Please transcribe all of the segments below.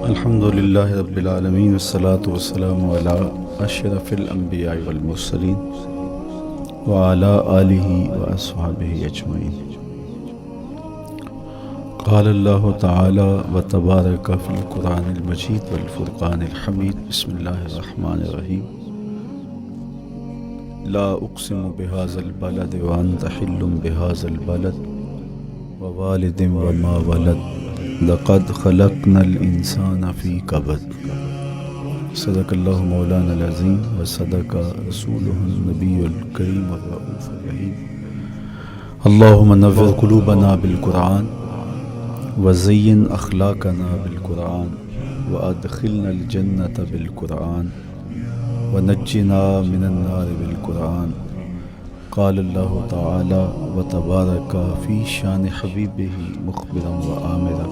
الحمد للہ رب العالمین والصلاة والسلام علی اشرف الانبیاء والمرسلین وعلی آلہ واصحابہ اجمعین۔ قال اللہ تعالی وتبارک فی القرآن المجید والفرقان الحمید۔ بسم اللہ الرحمن الرحیم۔ لا اقسم بہذا البلد وانت حل بہذا البلد ووالد وما ولد لقد خلقنا الانسان فی کبد۔ صدق اللہ مولانا العظیم وصدق رسولہ النبی الکریم الرؤوف الرحیم۔ اللہم نور قلوبنا بالقرآن وزین اخلاقنا بالقرآن وادخلنا الجنۃ بالقرآن ونجنا من النار بالقرآن۔ قال اللہ تعالی وتبارک فی شان حبیبہ مخبرا وآمرا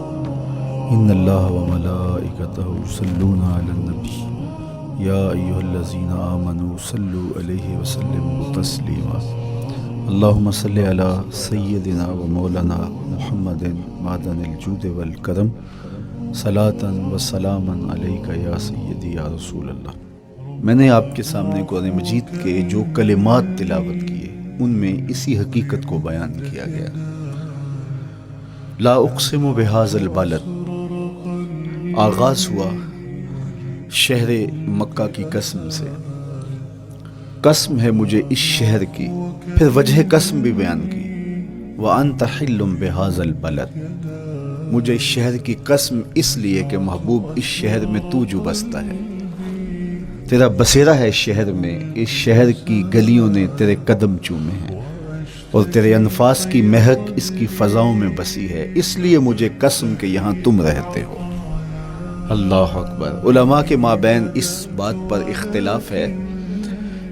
ان اللہ وملائکتہ یصلون علی النبی یا ایہا الذین آمنوا صلوا علیہ وسلموا تسلیما۔ اللہم صلی علی سیدنا و مولانا محمد معدن الجود والکرم صلاۃ و سلاما علیک یا سیدی یا رسول اللہ۔ میں نے آپ کے سامنے قرآن مجید کے جو کلمات تلاوت کیے ان میں اسی حقیقت کو بیان کیا گیا۔ لا اقسم بہذا البلد، آغاز ہوا شہر مکہ کی قسم سے۔ قسم ہے مجھے اس شہر کی، پھر وجہ قسم بھی بیان کی۔ وانت حل بہذا البلد، مجھے اس شہر کی قسم اس لیے کہ محبوب اس شہر میں تو جو بستا ہے، تیرا بسیرا ہے اس شہر میں، اس شہر کی گلیوں نے تیرے قدم چومے ہیں اور تیرے انفاس کی مہک اس کی فضاؤں میں بسی ہے، اس لیے مجھے قسم کہ یہاں تم رہتے ہو۔ اللہ اکبر۔ علماء کے مابین اس بات پر اختلاف ہے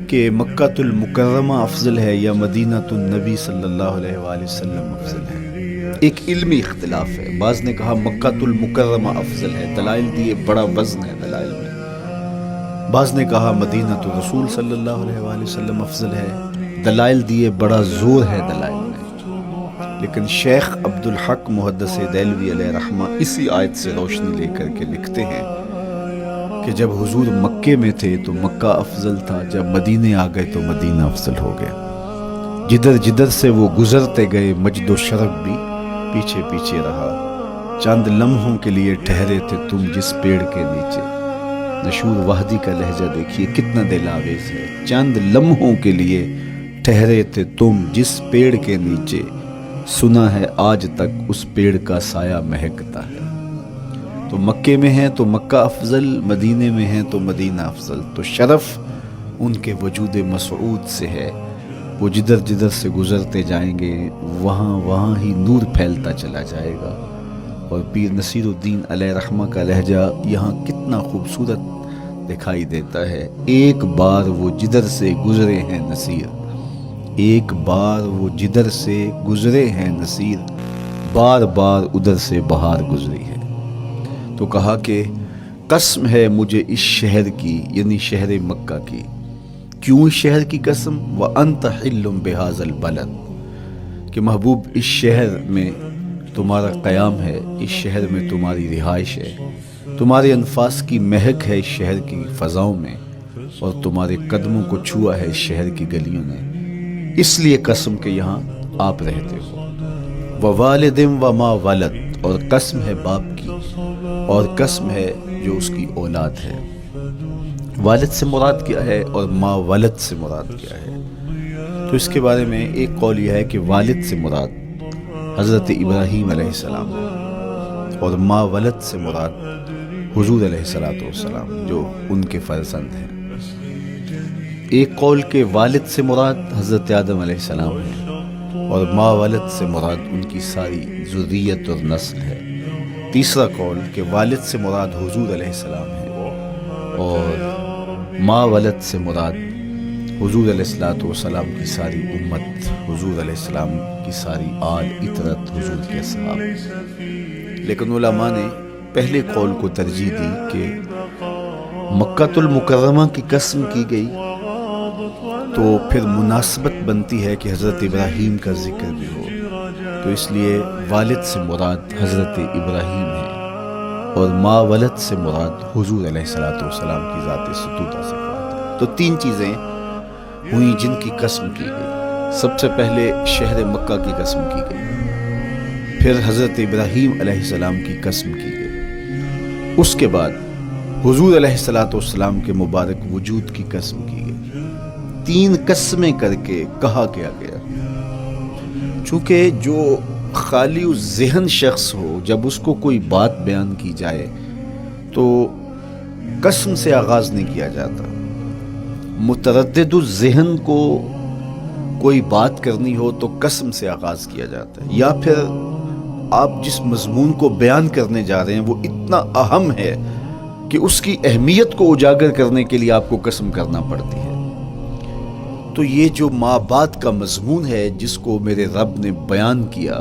کہ مکہ المکرمہ افضل ہے یا مدینہ النبی صلی اللہ علیہ وآلہ وسلم افضل ہے۔ ایک علمی اختلاف ہے۔ بعض نے کہا مکہ المکرمہ افضل ہے، دلائل دیے، بڑا وزن ہے دلائل میں۔ بعض نے کہا مدینہ الرسول صلی اللہ علیہ وآلہ وسلم افضل ہے، دلائل دیے، بڑا زور ہے دلائل میں۔ لیکن شیخ عبدالحق محدث دہلوی علیہ رحمہ اسی آیت سے روشنی لے کر کے لکھتے ہیں کہ جب حضور مکے میں تھے تو مکہ افضل تھا، جب مدینے آ گئے تو مدینہ افضل ہو گیا۔ جدھر جدھر سے وہ گزرتے گئے مجد و شرف بھی پیچھے پیچھے رہا۔ چند لمحوں کے لیے ٹھہرے تھے تم جس پیڑ کے نیچے۔ نشور وحدی کا لہجہ دیکھیے کتنا دل آویز ہے۔ چند لمحوں کے لیے ٹھہرے تھے تم جس پیڑ کے نیچے، سنا ہے آج تک اس پیڑ کا سایہ مہکتا ہے۔ تو مکے میں ہیں تو مکہ افضل، مدینے میں ہیں تو مدینہ افضل۔ تو شرف ان کے وجود مسعود سے ہے۔ وہ جدھر جدھر سے گزرتے جائیں گے وہاں ہی نور پھیلتا چلا جائے گا۔ اور پیر نصیر الدین علیہ رحمہ کا لہجہ یہاں کتنا خوبصورت دکھائی دیتا ہے۔ ایک بار وہ جدھر سے گزرے ہیں نصیر، ایک بار وہ جدھر سے گزرے ہیں نصیر، بار بار ادھر سے بہار گزری ہے۔ تو کہا کہ قسم ہے مجھے اس شہر کی، یعنی شہر مکہ کی۔ کیوں اس شہر کی قسم؟ وَأَنْتَ حِلٌّ بِهَذَا الْبَلَدِ، کہ محبوب اس شہر میں تمہارا قیام ہے، اس شہر میں تمہاری رہائش ہے، تمہارے انفاس کی مہک ہے اس شہر کی فضاؤں میں، اور تمہارے قدموں کو چھوا ہے اس شہر کی گلیوں نے، اس لیے قسم کہ یہاں آپ رہتے ہو۔ وَوَالِدٍ وَمَا وَلَدٍ، اور قسم ہے باپ کی، اور قسم ہے جو اس کی اولاد ہے۔ والد سے مراد کیا ہے اور ما ولد سے مراد کیا ہے؟ تو اس کے بارے میں ایک قول یہ ہے کہ والد سے مراد حضرت ابراہیم علیہ السلام اور ما ولد سے مراد حضور علیہ السلام جو ان کے فرزند ہیں۔ ایک قول کے والد سے مراد حضرت آدم علیہ السلام ہے اور ما ولد سے مراد ان کی ساری ذریت اور نسل ہے۔ تیسرا قول کہ والد سے مراد حضور علیہ السلام ہے اور ما ولد سے مراد حضور علیہ السلام کی ساری امت، حضور علیہ السلام کی ساری آل اطرت، حضور کے اصحاب۔ لیکن علماء نے پہلے قول کو ترجیح دی کہ مکہ المکرمہ کی قسم کی گئی تو پھر مناسبت بنتی ہے کہ حضرت ابراہیم کا ذکر بھی ہو، تو اس لیے والد سے مراد حضرت ابراہیم ہے اور ما ولد سے مراد حضور علیہ الصلوۃ والسلام کی ذات ستودہ صفات ہے۔ تو 3 چیزیں ہوئیں جن کی قسم کی گئی۔ سب سے پہلے شہر مکہ کی قسم کی گئی، پھر حضرت ابراہیم علیہ السلام کی قسم کی گئی، اس کے بعد حضور علیہ الصلوۃ والسلام کے مبارک وجود کی قسم کی گئی۔ 3 قسمیں کر کے کہا کیا گیا، چونکہ جو خالی ذہن شخص ہو، جب اس کو کوئی بات بیان کی جائے تو قسم سے آغاز نہیں کیا جاتا۔ متردد الذہن کو کوئی بات کرنی ہو تو قسم سے آغاز کیا جاتا ہے، یا پھر آپ جس مضمون کو بیان کرنے جا رہے ہیں وہ اتنا اہم ہے کہ اس کی اہمیت کو اجاگر کرنے کے لیے آپ کو قسم کرنا پڑتی ہے۔ تو یہ جو ماں بعد کا مضمون ہے جس کو میرے رب نے بیان کیا،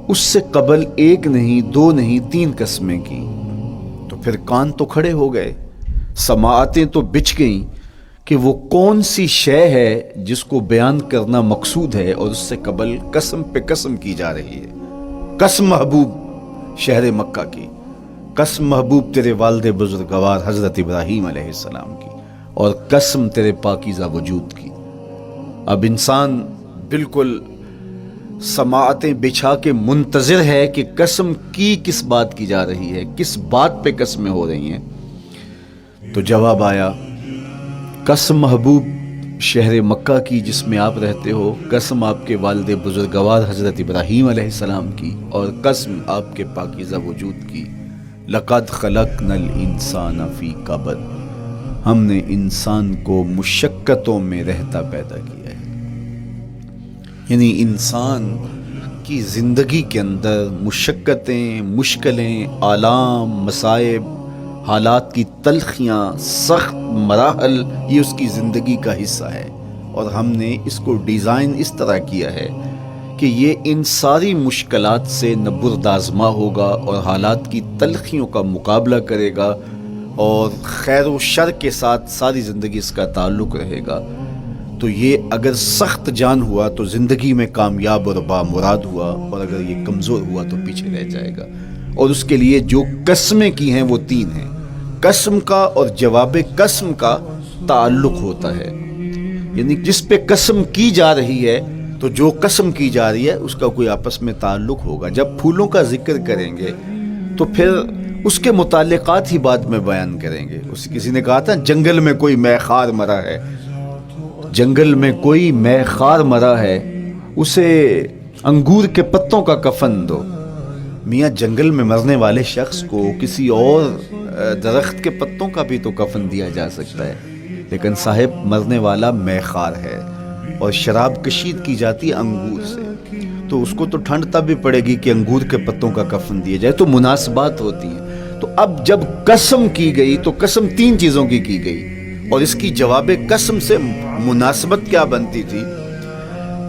اس سے قبل 1 نہیں 2 نہیں 3 قسمیں کی، تو پھر کان تو کھڑے ہو گئے، سماعتیں تو بچھ گئیں کہ وہ کون سی شے ہے جس کو بیان کرنا مقصود ہے، اور اس سے قبل قسم پہ قسم کی جا رہی ہے۔ قسم محبوب شہر مکہ کی، قسم محبوب تیرے والد بزرگوار حضرت ابراہیم علیہ السلام کی، اور قسم تیرے پاکیزہ وجود کی۔ اب انسان بالکل سماعتیں بچھا کے منتظر ہے کہ قسم کی کس بات کی جا رہی ہے، کس بات پہ قسمیں ہو رہی ہیں۔ تو جواب آیا، قسم محبوب شہر مکہ کی جس میں آپ رہتے ہو، قسم آپ کے والد بزرگوار حضرت ابراہیم علیہ السلام کی، اور قسم آپ کے پاکیزہ وجود کی۔ لقد خلقنا الانسان فی کبد، ہم نے انسان کو مشقتوں میں رہتا پیدا کیا ہے۔ یعنی انسان کی زندگی کے اندر مشقتیں، مشکلیں، آلام، مصائب، حالات کی تلخیاں، سخت مراحل، یہ اس کی زندگی کا حصہ ہے، اور ہم نے اس کو ڈیزائن اس طرح کیا ہے کہ یہ ان ساری مشکلات سے نہ بردآزما ہوگا اور حالات کی تلخیوں کا مقابلہ کرے گا، اور خیر و شر کے ساتھ ساری زندگی اس کا تعلق رہے گا۔ تو یہ اگر سخت جان ہوا تو زندگی میں کامیاب اور بامراد ہوا، اور اگر یہ کمزور ہوا تو پیچھے رہ جائے گا۔ اور اس کے لیے جو قسمیں کی ہیں وہ 3 ہیں۔ قسم کا اور جواب قسم کا تعلق ہوتا ہے، یعنی جس پہ قسم کی جا رہی ہے تو جو قسم کی جا رہی ہے اس کا کوئی آپس میں تعلق ہوگا۔ جب پھولوں کا ذکر کریں گے تو پھر اس کے متعلقات ہی بعد میں بیان کریں گے۔ کسی نے کہا تھا جنگل میں کوئی مے خار مرا ہے، جنگل میں کوئی مے خار مرا ہے، اسے انگور کے پتوں کا کفن دو۔ میاں جنگل میں مرنے والے شخص کو کسی اور درخت کے پتوں کا بھی تو کفن دیا جا سکتا ہے، لیکن صاحب مرنے والا مے خار ہے، اور شراب کشید کی جاتی ہے انگور سے، تو اس کو تو ٹھنڈ تب بھی پڑے گی کہ انگور کے پتوں کا کفن دیا جائے۔ تو مناسبات ہوتی ہیں۔ تو اب جب قسم کی گئی تو قسم 3 چیزوں کی گئی، اور اس کی جواب قسم سے مناسبت کیا بنتی تھی؟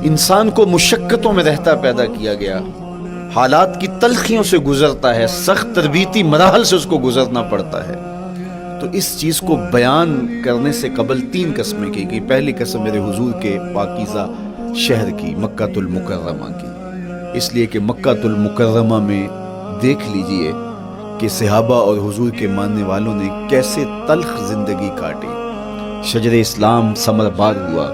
انسان کو مشقتوں میں رہتا پیدا کیا گیا، حالات کی تلخیوں سے گزرتا ہے، سخت تربیتی مراحل سے اس کو گزرنا پڑتا ہے۔ تو اس چیز کو بیان کرنے سے قبل 3 قسمیں کی گئی۔ پہلی قسم میرے حضور کے پاکیزہ شہر کی، مکہ المکرمہ کی، اس لیے کہ مکہ المکرمہ میں دیکھ لیجئے کہ صحابہ اور حضور کے ماننے والوں نے کیسے تلخ زندگی کاٹی۔ شجر اسلام ثمر بار ہوا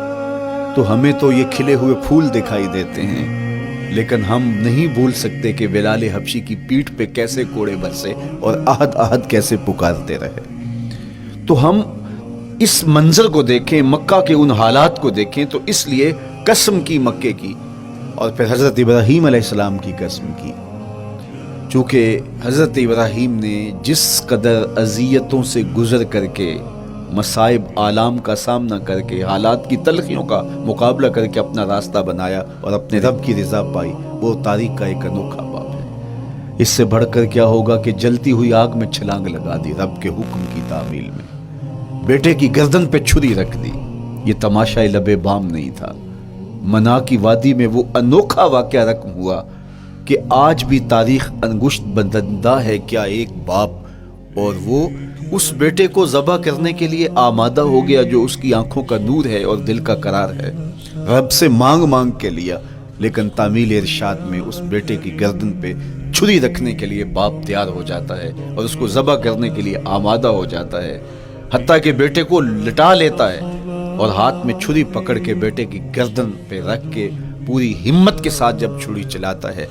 تو ہمیں تو یہ کھلے ہوئے پھول دکھائی دیتے ہیں، لیکن ہم نہیں بھول سکتے کہ بلال حبشی کی پیٹھ پہ کیسے کوڑے برسے اور احد احد کیسے پکارتے رہے۔ تو ہم اس منظر کو دیکھیں، مکہ کے ان حالات کو دیکھیں، تو اس لیے قسم کی مکے کی، اور پھر حضرت ابراہیم علیہ السلام کی قسم کی، چونکہ حضرت ابراہیم نے جس قدر اذیتوں سے گزر کر کے، مصائب آلام کا سامنا کر کے، حالات کی تلخیوں کا مقابلہ کر کے اپنا راستہ بنایا اور اپنے رب کی رضا پائی، وہ تاریخ کا ایک انوکھا باب ہے۔ اس سے بڑھ کر کیا ہوگا کہ جلتی ہوئی آگ میں چھلانگ لگا دی رب کے حکم کی تعمیل میں، بیٹے کی گردن پہ چھری رکھ دی۔ یہ تماشا لبے بام نہیں تھا، منا کی وادی میں وہ انوکھا واقعہ رقم ہوا کہ آج بھی تاریخ انگشت بدندہ ہے کیا ایک باپ، اور وہ اس بیٹے کو ذبح کرنے کے لیے آمادہ ہو گیا جو اس کی آنکھوں کا نور ہے اور دل کا قرار ہے۔ رب سے مانگ مانگ کے لیا لیکن تعمیل ارشاد میں اس بیٹے کی گردن پہ چھری رکھنے کے لیے باپ تیار ہو جاتا ہے اور اس کو ذبح کرنے کے لیے آمادہ ہو جاتا ہے، حتیٰ کہ بیٹے کو لٹا لیتا ہے اور ہاتھ میں چھری پکڑ کے بیٹے کی گردن پہ رکھ کے پوری ہمت کے ساتھ جب چھری چلاتا ہے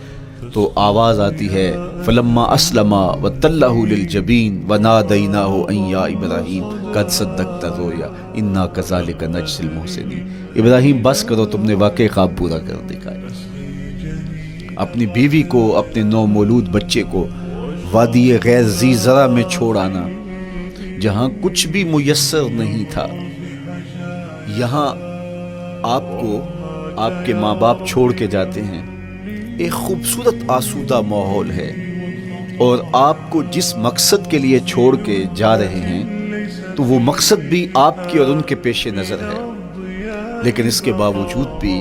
تو آواز آتی ہے فلما اسلما وتلہ للجبین ونادیناہ ان یا ابراہیم قد صدقت الرؤیا انا کذالک نجزی المحسنین۔ ابراہیم بس کرو، تم نے واقعی خواب پورا کر دکھایا۔ اپنی بیوی کو، اپنے نو مولود بچے کو وادی غیر ذی زرع میں چھوڑ آنا، جہاں کچھ بھی میسر نہیں تھا، یہاں آپ کو آپ کے ماں باپ چھوڑ کے جاتے ہیں، ایک خوبصورت آسودہ ماحول ہے، اور آپ کو جس مقصد کے لیے چھوڑ کے جا رہے ہیں تو وہ مقصد بھی آپ کی اور ان کے پیش نظر ہے، لیکن اس کے باوجود بھی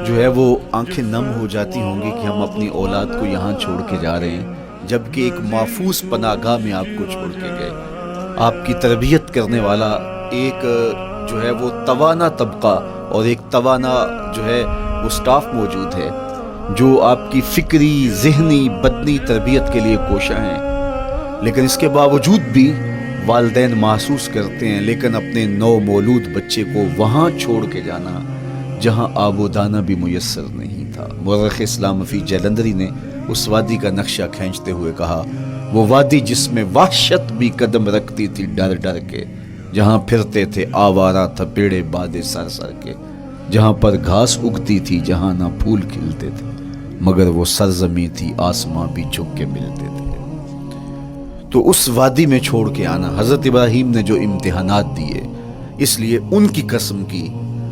جو ہے وہ آنکھیں نم ہو جاتی ہوں گی کہ ہم اپنی اولاد کو یہاں چھوڑ کے جا رہے ہیں، جبکہ ایک محفوظ پناہ گاہ میں آپ کو چھوڑ کے گئے۔ آپ کی تربیت کرنے والا ایک جو ہے وہ توانا طبقہ اور ایک توانا جو ہے وہ سٹاف موجود ہے جو آپ کی فکری، ذہنی، بدنی تربیت کے لیے کوشاں ہیں، لیکن اس کے باوجود بھی والدین محسوس کرتے ہیں لیکن اپنے نو مولود بچے کو وہاں چھوڑ کے جانا جہاں آب و دانہ بھی میسر نہیں تھا۔ مورخ اسلام فی جلندری نے اس وادی کا نقشہ کھینچتے ہوئے کہا، وہ وادی جس میں وحشت بھی قدم رکھتی تھی ڈر ڈر کے، جہاں پھرتے تھے آوارہ تھپیڑے بادے سر سر کے، جہاں پر گھاس اگتی تھی، جہاں نہ پھول کھلتے تھے، مگر وہ سرزمین تھی آسماں بھی جھک کے ملتے تھے۔ تو اس وادی میں چھوڑ کے آنا، حضرت ابراہیم نے جو امتحانات دیے، اس لیے ان کی قسم کی،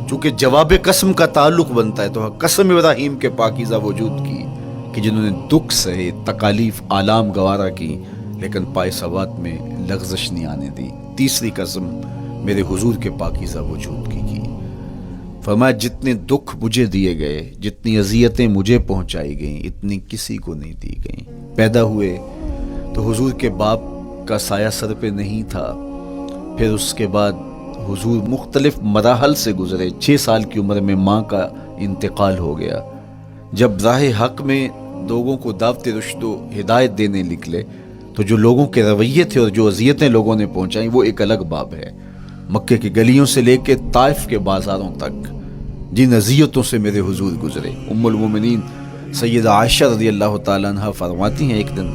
چونکہ جواب قسم کا تعلق بنتا ہے تو قسم ابراہیم کے پاکیزہ وجود کی کہ جنہوں نے دکھ سہے، تکالیف آلام گوارا کی، لیکن پائے ثبات میں لغزش نہیں آنے دی۔ تیسری قسم میرے حضور کے پاکیزہ وجود کی فرمایا جتنے دکھ مجھے دیے گئے، جتنی اذیتیں مجھے پہنچائی گئیں، اتنی کسی کو نہیں دی گئیں۔ پیدا ہوئے تو حضور کے باپ کا سایہ سر پہ نہیں تھا، پھر اس کے بعد حضور مختلف مراحل سے گزرے۔ 6 سال کی عمر میں ماں کا انتقال ہو گیا۔ جب راہ حق میں لوگوں کو دعوت رشد و ہدایت دینے نکلے تو جو لوگوں کے رویے تھے اور جو اذیتیں لوگوں نے پہنچائیں وہ ایک الگ باب ہے۔ مکے کی گلیوں سے لے کے طائف کے بازاروں تک جن اذیتوں سے میرے حضور گزرے، ام المومنین سیدہ عائشہ رضی اللہ تعالیٰ عنہ فرماتی ہیں، ایک دن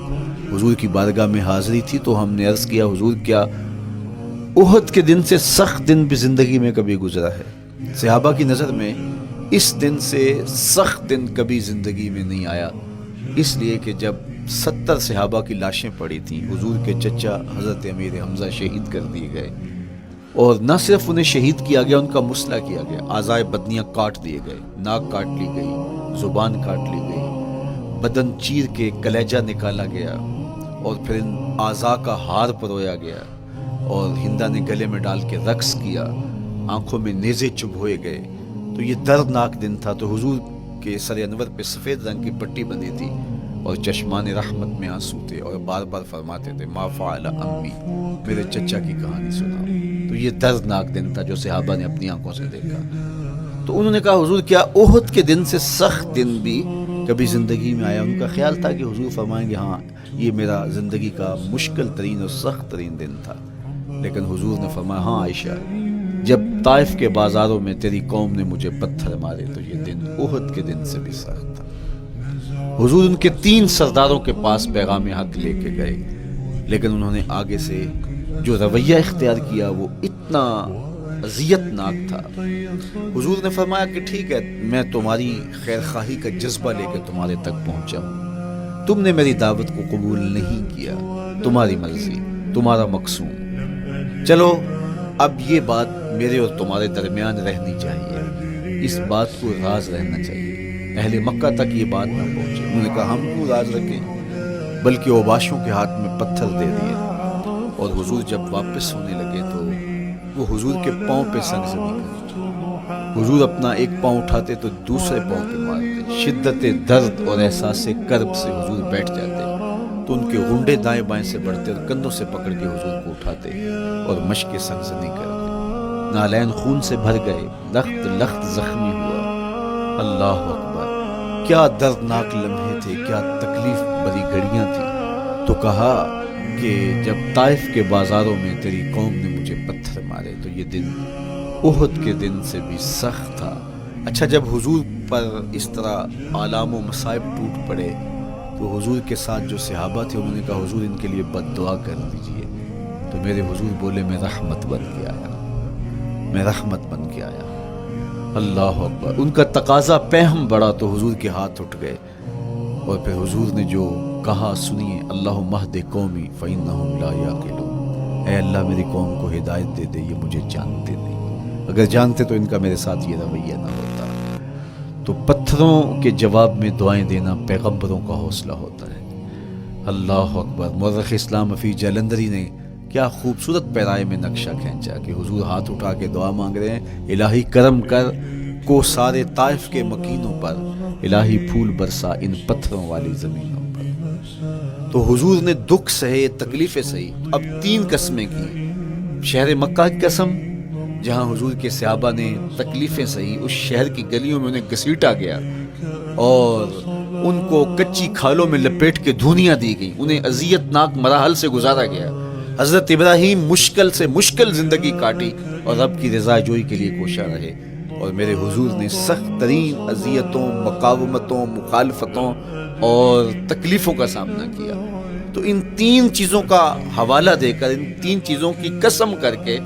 حضور کی بارگاہ میں حاضری تھی تو ہم نے عرض کیا، حضور کیا احد کے دن سے سخت دن بھی زندگی میں کبھی گزرا ہے؟ صحابہ کی نظر میں اس دن سے سخت دن کبھی زندگی میں نہیں آیا، اس لیے کہ جب 70 صحابہ کی لاشیں پڑی تھیں، حضور کے چچا حضرت امیر حمزہ شہید کر دیے گئے، اور نہ صرف انہیں شہید کیا گیا، ان کا مسئلہ کیا گیا، اعضائے بدنیاں کاٹ دیے گئے، ناک کاٹ لی گئی، زبان کاٹ لی گئی، بدن چیر کے کلیجہ نکالا گیا، اور پھر ان اعضاء کا ہار پرویا گیا، اور ہندا نے گلے میں ڈال کے رقص کیا، آنکھوں میں نیزے چبھوئے گئے۔ تو یہ دردناک دن تھا۔ تو حضور کے سر انور پہ سفید رنگ کی پٹی بندھی تھی اور چشمان رحمت میں آنسو تھے، اور بار بار فرماتے تھے ما فعل امی، میرے چچا کی کہانی سناؤ۔ تو یہ دردناک دن تھا جو صحابہ نے اپنی آنکھوں سے دیکھا۔ تو انہوں نے کہا، حضور کیا احد کے دن سے سخت دن بھی کبھی زندگی میں آیا؟ ان کا خیال تھا کہ حضور فرمائیں گے ہاں یہ میرا زندگی کا مشکل ترین اور سخت ترین دن تھا، لیکن حضور نے فرمایا ہاں عائشہ، جب طائف کے بازاروں میں تیری قوم نے مجھے پتھر مارے تو یہ دن احد کے دن سے بھی سخت تھا۔ حضور ان کے 3 سرداروں کے پاس پیغام حق لے کے گئے، لیکن انہوں نے آگے سے جو رویہ اختیار کیا وہ اتنا اذیت ناک تھا۔ حضور نے فرمایا کہ ٹھیک ہے، میں تمہاری خیر خواہی کا جذبہ لے کے تمہارے تک پہنچا ہوں، تم نے میری دعوت کو قبول نہیں کیا، تمہاری مرضی، تمہارا مقصود، چلو اب یہ بات میرے اور تمہارے درمیان رہنی چاہیے، اس بات کو راز رہنا چاہیے، اہل مکہ تک یہ بات نہ پہنچے۔ انہوں نے کہا ہم کیوں راز رکھیں، بلکہ اوباشوں کے ہاتھ میں پتھر دے دیے، اور حضور جب واپس ہونے لگے تو وہ حضور کے پاؤں پہ سنگزنی کرتے، حضور اپنا ایک پاؤں اٹھاتے تو دوسرے پاؤں پہ مارتے، شدت درد اور احساس کرب سے حضور بیٹھ جاتے تو ان کے غنڈے دائیں بائیں سے بڑھتے اور کندھوں سے پکڑ کے حضور کو اٹھاتے اور مشق سنگزنی کرتے، نالین خون سے بھر گئے، لخت لخت زخمی ہوا، اللہ اکبر، کیا دردناک لمحے تھے، کیا تکلیف بھری گھڑیاں تھیں۔ تو کہا کہ جب طائف کے بازاروں میں تیری قوم نے مجھے پتھر مارے تو یہ دن احد کے دن سے بھی سخت تھا۔ اچھا، جب حضور پر اس طرح آلام و مصائب ٹوٹ پڑے تو حضور کے ساتھ جو صحابہ تھے انہوں نے کہا حضور ان کے لیے بد دعا کر دیجئے۔ تو میرے حضور بولے میں رحمت بن کے آیا، میں رحمت بن کے آیا۔ اللہ اکبر۔ ان کا تقاضا پہم بڑا تو حضور کے ہاتھ اٹھ گئے، اور پھر حضور نے جو کہا سنیے، اللہم اہد قومی فإنہم لا یعقلون۔ اے اللہ میری قوم کو ہدایت دے دے، یہ مجھے جانتے نہیں، اگر جانتے تو ان کا میرے ساتھ یہ رویہ نہ ہوتا۔ تو پتھروں کے جواب میں دعائیں دینا پیغمبروں کا حوصلہ ہوتا ہے۔ اللہ اکبر۔ مورخ اسلام حفیظ جلندری نے کیا خوبصورت پیرائے میں نقشہ کھینچا کہ حضور ہاتھ اٹھا کے دعا مانگ رہے ہیں، الہی کرم کر کو سارے طائف کے مکینوں پر، الہی پھول برسا ان پتھروں والی زمینوں پر۔ تو حضور نے دکھ سہے، تکلیفیں سہی، اب 3 قسمیں کی۔ شہر مکہ کی قسم جہاں حضور کے صحابہ نے تکلیفیں سہی، اس شہر کی گلیوں میں انہیں گھسیٹا گیا اور ان کو کچی کھالوں میں لپیٹ کے دھونیاں دی گئیں، انہیں اذیت ناک مراحل سے گزارا گیا۔ حضرت ابراہیم مشکل سے مشکل زندگی کاٹی اور رب کی رضا جوئی کے لیے کوشاں رہے، اور میرے حضور نے سخت ترین اذیتوں، مقاومتوں، مخالفتوں اور تکلیفوں کا سامنا کیا۔ تو ان 3 چیزوں کا حوالہ دے کر، ان 3 چیزوں کی قسم کر کے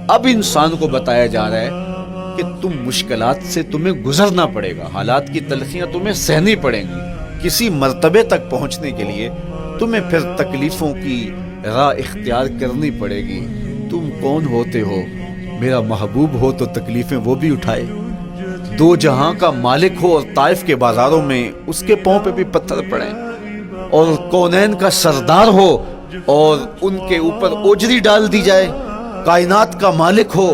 اب انسان کو بتایا جا رہا ہے کہ تم مشکلات سے تمہیں گزرنا پڑے گا، حالات کی تلخیاں تمہیں سہنی پڑیں گی، کسی مرتبے تک پہنچنے کے لیے تمہیں پھر تکلیفوں کی راہ اختیار کرنی پڑے گی۔ تم کون ہوتے ہو؟ میرا محبوب ہو تو تکلیفیں وہ بھی اٹھائے، 2 جہاں کا مالک ہو اور طائف کے بازاروں میں اس کے پاؤں پہ بھی پتھر پڑیں، اور کونین کا سردار ہو اور ان کے اوپر اوجری ڈال دی جائے، کائنات کا مالک ہو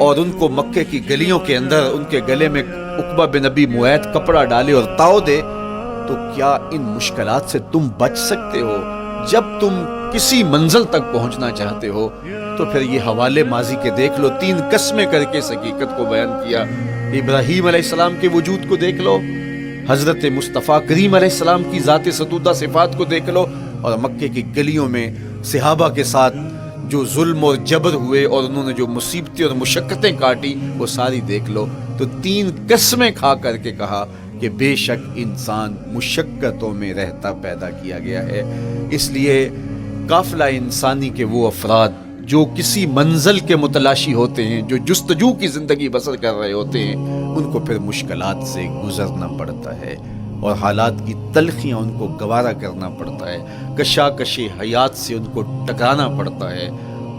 اور ان کو مکے کی گلیوں کے اندر ان کے گلے میں عقبہ بن ابی معیط کپڑا ڈالے اور تاؤ دے، تو کیا ان مشکلات سے تم بچ سکتے ہو؟ جب تم کسی منزل تک پہنچنا چاہتے ہو تو پھر یہ حوالے ماضی کے دیکھ لو، 3 قسمیں کر کے اس حقیقت کو بیان کیا۔ ابراہیم علیہ السلام کے وجود کو دیکھ لو، حضرت مصطفیٰ کریم علیہ السلام کی ذات ستودہ صفات کو دیکھ لو، اور مکے کی گلیوں میں صحابہ کے ساتھ جو ظلم اور جبر ہوئے اور انہوں نے جو مصیبتیں اور مشقتیں کاٹی وہ ساری دیکھ لو۔ تو 3 قسمیں کھا کر کے کہا کہ بے شک انسان مشقتوں میں رہتا پیدا کیا گیا ہے۔ اس لیے قافلہ انسانی کے وہ افراد جو کسی منزل کے متلاشی ہوتے ہیں، جو جستجو کی زندگی بسر کر رہے ہوتے ہیں، ان کو پھر مشکلات سے گزرنا پڑتا ہے اور حالات کی تلخیاں ان کو گوارا کرنا پڑتا ہے، کشاکش حیات سے ان کو ٹکرانا پڑتا ہے،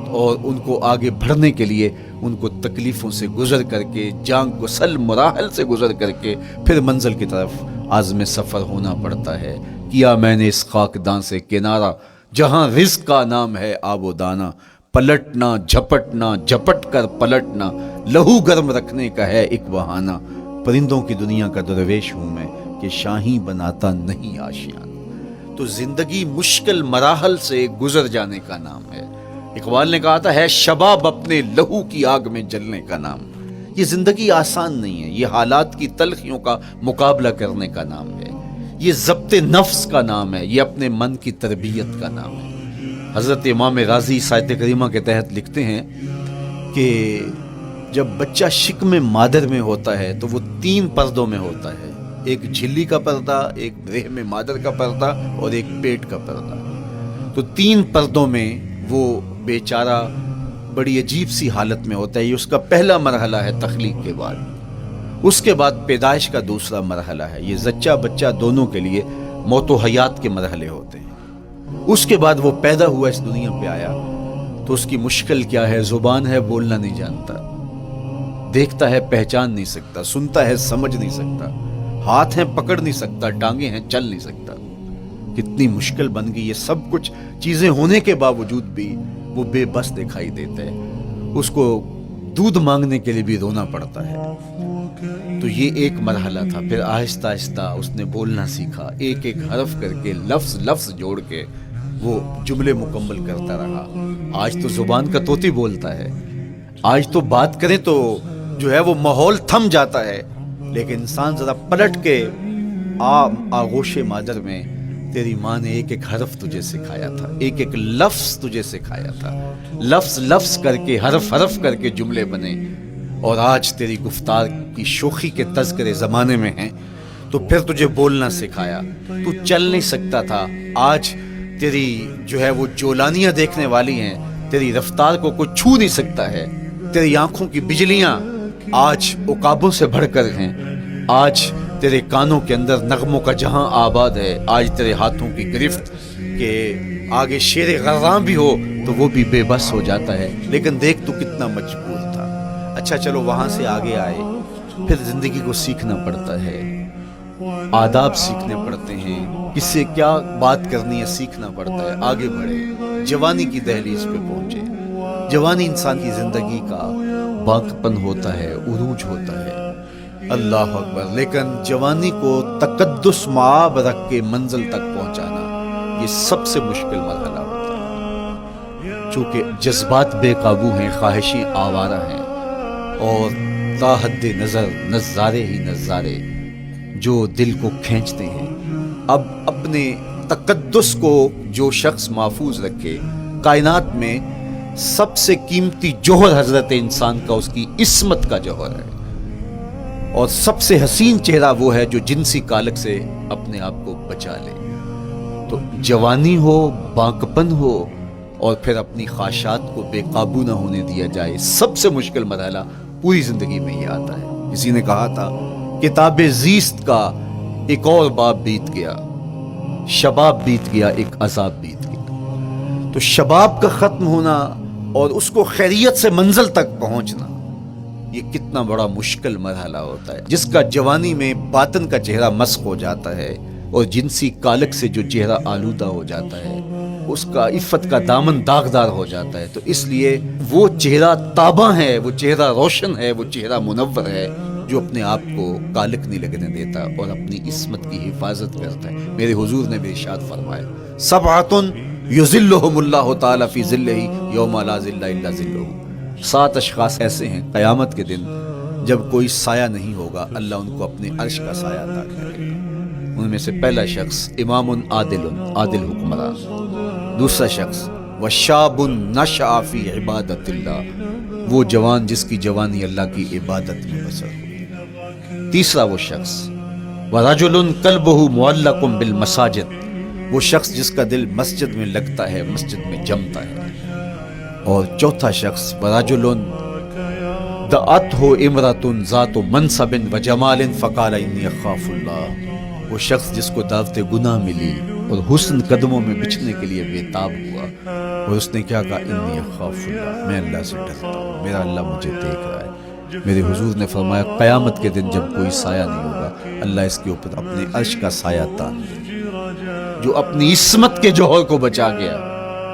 اور ان کو آگے بڑھنے کے لیے ان کو تکلیفوں سے گزر کر کے، جان گسل مراحل سے گزر کر کے پھر منزل کی طرف عازم سفر ہونا پڑتا ہے۔ کیا میں نے اس خاکدان سے کنارہ جہاں رزق کا نام ہے آب و دانہ، پلٹنا جھپٹنا جھپٹ کر پلٹنا لہو گرم رکھنے کا ہے ایک بہانہ، پرندوں کی دنیا کا درویش ہوں میں کہ شاہی بناتا نہیں آشیان۔ تو زندگی مشکل مراحل سے گزر جانے کا نام ہے۔ اقبال نے کہا تھا ہے شباب اپنے لہو کی آگ میں جلنے کا نام۔ یہ زندگی آسان نہیں ہے، یہ حالات کی تلخیوں کا مقابلہ کرنے کا نام ہے، یہ ضبط نفس کا نام ہے، یہ اپنے من کی تربیت کا نام ہے۔ حضرت امام رازی سایت کریمہ کے تحت لکھتے ہیں کہ جب بچہ شکم مادر میں ہوتا ہے تو وہ 3 پردوں میں ہوتا ہے، ایک جھلی کا پردہ، ایک رحم مادر کا پردہ اور ایک پیٹ کا پردہ۔ تو 3 پردوں میں وہ بیچارہ بڑی عجیب سی حالت میں ہوتا ہے۔ یہ اس کا پہلا مرحلہ ہے تخلیق کے بعد، اس کے بعد پیدائش کا دوسرا مرحلہ ہے، یہ زچہ بچہ دونوں کے لیے موت و حیات کے مرحلے ہوتے ہیں۔ اس کے بعد وہ پیدا ہوا، اس دنیا پہ آیا تو اس کی مشکل کیا ہے؟ زبان ہے بولنا نہیں جانتا، دیکھتا ہے پہچان نہیں سکتا، سنتا ہے سمجھ نہیں سکتا، ہاتھ ہیں پکڑ نہیں سکتا، ٹانگیں ہیں چل نہیں سکتا۔ کتنی مشکل بن گئی، یہ سب کچھ چیزیں ہونے کے باوجود بھی وہ بے بس دکھائی دیتا ہے، اس کو دودھ مانگنے کے لیے بھی رونا پڑتا ہے۔ تو یہ ایک مرحلہ تھا، پھر آہستہ آہستہ اس نے بولنا سیکھا، ایک ایک حرف کر کے لفظ جوڑ کے وہ جملے مکمل کرتا رہا۔ آج تو زبان کا طوطی بولتا ہے، آج تو بات کریں تو جو ہے وہ ماحول تھم جاتا ہے، لیکن انسان ذرا پلٹ کے آغوش مادر میں تیری ماں نے ایک ایک حرف تجھے سکھایا تھا، ایک ایک لفظ تجھے سکھایا تھا، لفظ لفظ کر کے، حرف حرف کر کے جملے بنے، اور آج تیری گفتار کی شوخی کے تذکرے زمانے میں ہیں، تو پھر تجھے بولنا سکھایا، تو چل نہیں سکتا تھا، آج تیری جو ہے وہ جولانیاں دیکھنے والی ہیں، تیری رفتار کو کوئی چھو نہیں سکتا ہے، تیری آنکھوں کی بجلیاں آج عقابوں سے بڑھ کر ہیں، آج تیرے کانوں کے اندر نغموں کا جہاں آباد ہے، آج تیرے ہاتھوں کی گرفت کہ آگے شیر غراں بھی ہو تو وہ بھی بے بس ہو جاتا ہے، لیکن دیکھ تو کتنا مجبور تھا۔ اچھا چلو وہاں سے آگے آئے، پھر زندگی کو سیکھنا پڑتا ہے، آداب سیکھنے پڑتے ہیں، کس سے کیا بات کرنی ہے سیکھنا پڑتا ہے، آگے بڑھے، جوانی کی دہلیز پہ پہنچے۔ جوانی انسان کی زندگی کا باقپن ہوتا ہے، عروج ہوتا ہے، اللہ اکبر، لیکن جوانی کو تقدس معاب رکھ کے منزل تک پہنچانا یہ سب سے مشکل مرحلہ ہوتا ہے، چونکہ جذبات بے قابو ہیں، خواہشیں آوارہ ہیں، اور تا حد نظر نظارے ہی نظارے جو دل کو کھینچتے ہیں۔ اب اپنے تقدس کو جو شخص محفوظ رکھے، کائنات میں سب سے قیمتی جوہر حضرت انسان کا اس کی عصمت کا جوہر ہے، اور سب سے حسین چہرہ وہ ہے جو جنسی کالک سے اپنے آپ کو بچا لے۔ تو جوانی ہو، باقپن ہو، اور پھر اپنی خواہشات کو بے قابو نہ ہونے دیا جائے، سب سے مشکل مرحلہ پوری زندگی میں یہ آتا ہے۔ کسی نے کہا تھا کتاب زیست کا ایک اور باب بیت گیا، شباب بیت گیا، ایک عذاب بیت گیا۔ تو شباب کا ختم ہونا اور اس کو خیریت سے منزل تک پہنچنا یہ کتنا بڑا مشکل مرحلہ ہوتا ہے، جس کا جوانی میں باطن کا چہرہ مسخ ہو جاتا ہے اور جنسی کالک سے جو چہرہ آلودہ ہو جاتا ہے اس کا عفت کا دامن داغدار ہو جاتا ہے۔ تو اس لیے وہ چہرہ تاباں ہے، وہ چہرہ روشن ہے، وہ چہرہ منور ہے جو اپنے آپ کو کالک نہیں لگنے دیتا اور اپنی عصمت کی حفاظت کرتا ہے۔ میرے حضور نے بھی ارشاد فرمایا سبعۃ یظلھم اللہ تعالی فی ظلہ یوم لا ظل الا ظلہ، 7 اشخاص ایسے ہیں قیامت کے دن جب کوئی سایہ نہیں ہوگا، اللہ ان کو اپنے عرش کا سایہ عطا کرے گا۔ ان میں سے پہلا شخص امام عادل حکمراں، دوسرا شخص وشاب نشأ فی عبادت اللہ، وہ جوان جس کی جوانی اللہ کی عبادت میں بسر ہوئی، تیسرا وہ شخص ورجل قلبہ معلق بالمساجد، وہ شخص جس کا دل مسجد میں لگتا ہے، مسجد میں جمتا ہے، اور چوتھا شخص ورجل دعتہ امرأۃ ذات منصب وجمال فقال انی اخاف اللہ، وہ شخص جس کو دعوت گناہ ملی اور حسن قدموں میں بچھنے کے لیے بےتاب ہوا، اور اس نے کیا کہا انی اخاف اللہ، میں اللہ سے ڈرتا ہوں، میرا اللہ مجھے دیکھ رہا ہے۔ میرے حضور نے فرمایا قیامت کے دن جب کوئی سایہ نہیں ہوگا، اللہ اس کے اوپر اپنے عرش کا سایہ تان دے، جو اپنی عصمت کے جوہر کو بچا گیا۔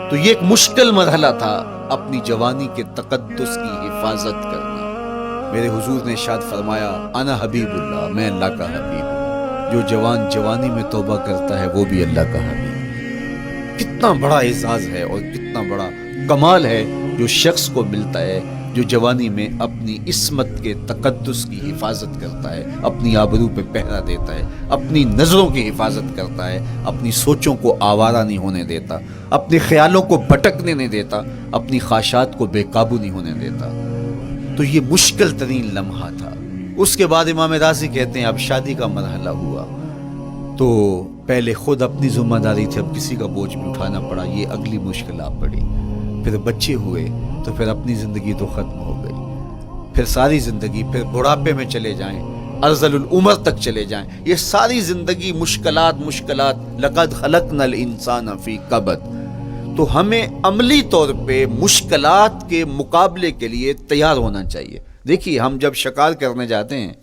تو یہ ایک مشکل مرحلہ تھا اپنی جوانی کے تقدس کی حفاظت کرنا۔ میرے حضور نے ارشاد فرمایا انا حبیب اللہ، میں اللہ کا حبیب ہوں، جو جوان جوانی میں توبہ کرتا ہے وہ بھی اللہ کا حبیب۔ کتنا بڑا اعزاز ہے اور کتنا بڑا کمال ہے جو شخص کو ملتا ہے جو جوانی میں اپنی عصمت کے تقدس کی حفاظت کرتا ہے، اپنی آبرو پہ پہرا دیتا ہے، اپنی نظروں کی حفاظت کرتا ہے، اپنی سوچوں کو آوارہ نہیں ہونے دیتا، اپنے خیالوں کو بھٹکنے نہیں دیتا، اپنی خواہشات کو بے قابو نہیں ہونے دیتا۔ تو یہ مشکل ترین لمحہ تھا۔ اس کے بعد امام راضی کہتے ہیں اب شادی کا مرحلہ ہوا، تو پہلے خود اپنی ذمہ داری تھی، اب کسی کا بوجھ بھی اٹھانا پڑا، یہ اگلی مشکل آ پڑی۔ پھر بچے ہوئے تو پھر اپنی زندگی تو ختم ہو گئی، پھر ساری زندگی، پھر بڑھاپے میں چلے جائیں، ارذل العمر تک چلے جائیں، یہ ساری زندگی مشکلات لقد خلقنا الانسان فی کبد۔ تو ہمیں عملی طور پہ مشکلات کے مقابلے کے لیے تیار ہونا چاہیے۔ دیکھیے ہم جب شکار کرنے جاتے ہیں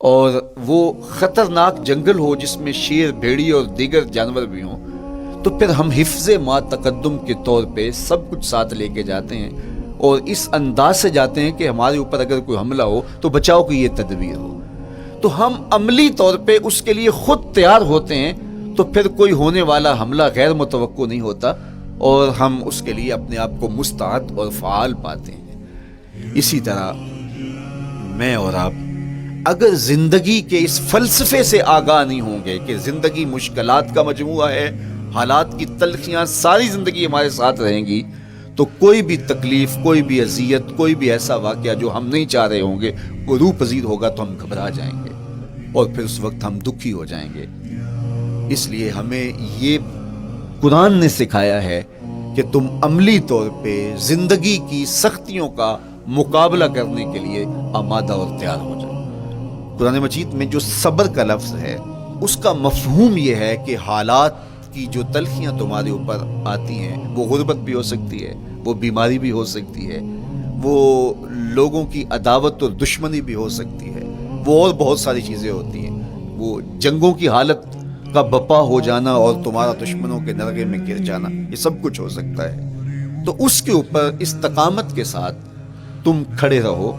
اور وہ خطرناک جنگل ہو جس میں شیر، بھیڑی اور دیگر جانور بھی ہوں، تو پھر ہم حفظ ما تقدم کے طور پہ سب کچھ ساتھ لے کے جاتے ہیں اور اس انداز سے جاتے ہیں کہ ہمارے اوپر اگر کوئی حملہ ہو تو بچاؤ کی یہ تدبیر ہو۔ تو ہم عملی طور پہ اس کے لیے خود تیار ہوتے ہیں، تو پھر کوئی ہونے والا حملہ غیر متوقع نہیں ہوتا اور ہم اس کے لیے اپنے آپ کو مستعد اور فعال پاتے ہیں۔ اسی طرح میں اور آپ اگر زندگی کے اس فلسفے سے آگاہ نہیں ہوں گے کہ زندگی مشکلات کا مجموعہ ہے، حالات کی تلخیاں ساری زندگی ہمارے ساتھ رہیں گی، تو کوئی بھی تکلیف، کوئی بھی اذیت، کوئی بھی ایسا واقعہ جو ہم نہیں چاہ رہے ہوں گے وہ روح پذیر ہوگا تو ہم گھبرا جائیں گے اور پھر اس وقت ہم دکھی ہو جائیں گے۔ اس لیے ہمیں یہ قرآن نے سکھایا ہے کہ تم عملی طور پہ زندگی کی سختیوں کا مقابلہ کرنے کے لیے آمادہ اور تیار ہو جاؤ۔ قرآن مجید میں جو صبر کا لفظ ہے اس کا مفہوم یہ ہے کہ حالات کی جو تلخیاں تمہارے اوپر آتی ہیں، وہ غربت بھی ہو سکتی ہے، وہ بیماری بھی ہو سکتی ہے، وہ لوگوں کی عداوت اور دشمنی بھی ہو سکتی ہے، وہ اور بہت ساری چیزیں ہوتی ہیں، وہ جنگوں کی حالت کا بپا ہو جانا اور تمہارا دشمنوں کے نرغے میں گر جانا، یہ سب کچھ ہو سکتا ہے۔ تو اس کے اوپر استقامت کے ساتھ تم کھڑے رہو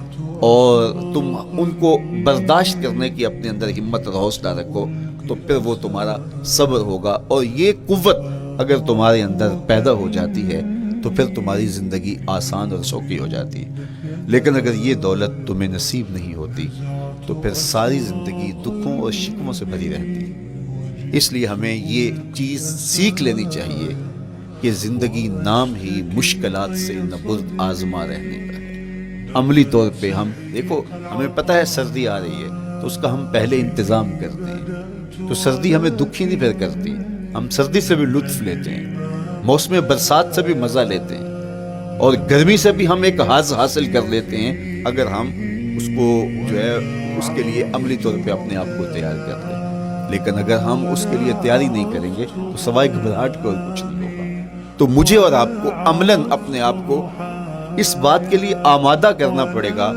اور تم ان کو برداشت کرنے کی اپنے اندر ہمت اور حوصلہ رکھو، تو پھر وہ تمہارا صبر ہوگا، اور یہ قوت اگر تمہارے اندر پیدا ہو جاتی ہے تو پھر تمہاری زندگی آسان اور سوکھی ہو جاتی ہے۔ لیکن اگر یہ دولت تمہیں نصیب نہیں ہوتی تو پھر ساری زندگی دکھوں اور شکووں سے بھری رہتی ہے۔ اس لیے ہمیں یہ چیز سیکھ لینی چاہیے کہ زندگی نام ہی مشکلات سے نبرد آزما رہنے کا ہے۔ عملی طور پہ ہم دیکھو، ہمیں پتہ ہے سردی آ رہی ہے تو اس کا ہم پہلے انتظام کرتے ہیں، تو سردی ہمیں دکھی نہیں پھر کرتی، ہم سردی سے بھی لطف لیتے ہیں، موسم برسات سے بھی مزہ لیتے ہیں، اور گرمی سے بھی ہم ایک حاص حاصل کر لیتے ہیں اگر ہم اس کو جو ہے اس کے لیے عملی طور پہ اپنے آپ کو تیار کر لیں۔ لیکن اگر ہم اس کے لیے تیاری نہیں کریں گے تو سوائے گھبراہٹ کے اور کچھ نہیں ہوگا۔ تو مجھے اور آپ کو عملاً اپنے آپ کو اس بات کے لیے آمادہ کرنا پڑے گا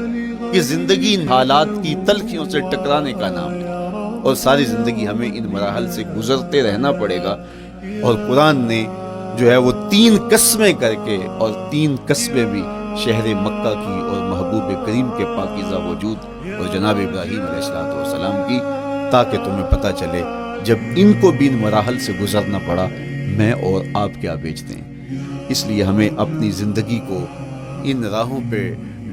کہ زندگی ان حالات کی تلخیوں سے ٹکرانے کا نام ہے، اور ساری زندگی ہمیں ان مراحل سے گزرتے رہنا پڑے گا۔ اور قرآن نے جو ہے وہ 3 قسمیں کر کے، اور 3 قسمیں بھی شہر مکہ کی اور محبوب کریم کے پاکیزہ وجود اور جناب ابراہیم علیہ السلام کی، تاکہ تمہیں پتہ چلے جب ان کو بھی ان مراحل سے گزرنا پڑا میں اور آپ کیا بیچتے ہیں۔ اس لیے ہمیں اپنی زندگی کو ان راہوں پہ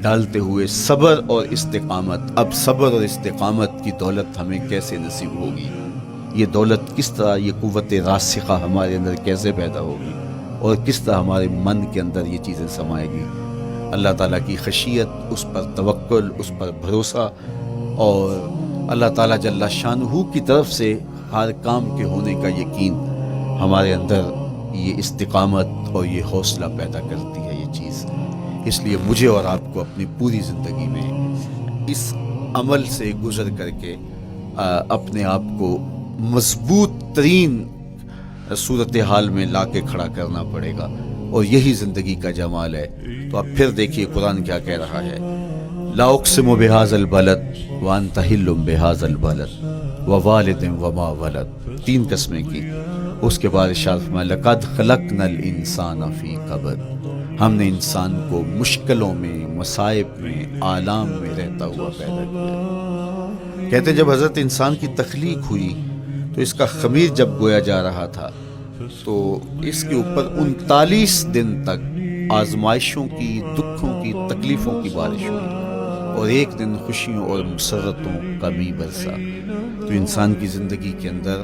ڈالتے ہوئے صبر اور استقامت، اب صبر اور استقامت کی دولت ہمیں کیسے نصیب ہوگی، یہ دولت کس طرح، یہ قوت راسخہ ہمارے اندر کیسے پیدا ہوگی، اور کس طرح ہمارے من کے اندر یہ چیزیں سمائے گی۔ اللہ تعالیٰ کی خشیت، اس پر توکل، اس پر بھروسہ، اور اللہ تعالیٰ جل شانہ کی طرف سے ہر کام کے ہونے کا یقین ہمارے اندر یہ استقامت اور یہ حوصلہ پیدا کرتی ہے یہ چیز۔ اس لیے مجھے اور آپ کو اپنی پوری زندگی میں اس عمل سے گزر کر کے اپنے آپ کو مضبوط ترین صورتحال میں لا کے کھڑا کرنا پڑے گا، اور یہی زندگی کا جمال ہے۔ تو اب پھر دیکھیے قرآن کیا کہہ رہا ہے، لا اقسم بہذا البلد وانت حل بہذا البلد ووالد وما ولد، 3 قسمیں کی۔ اس کے بعد ارشاد فرمایا لقد خلقنا الانسان فی کبد، ہم نے انسان کو مشکلوں میں، مصائب میں، آلام میں رہتا ہوا پیدا کیا۔ کہتے ہیں جب حضرت انسان کی تخلیق ہوئی تو اس کا خمیر جب گویا جا رہا تھا تو اس کے اوپر 39 دن تک آزمائشوں کی، دکھوں کی، تکلیفوں کی بارش ہوئی، اور ایک دن خوشیوں اور مسرتوں کا می برسا۔ تو انسان کی زندگی کے اندر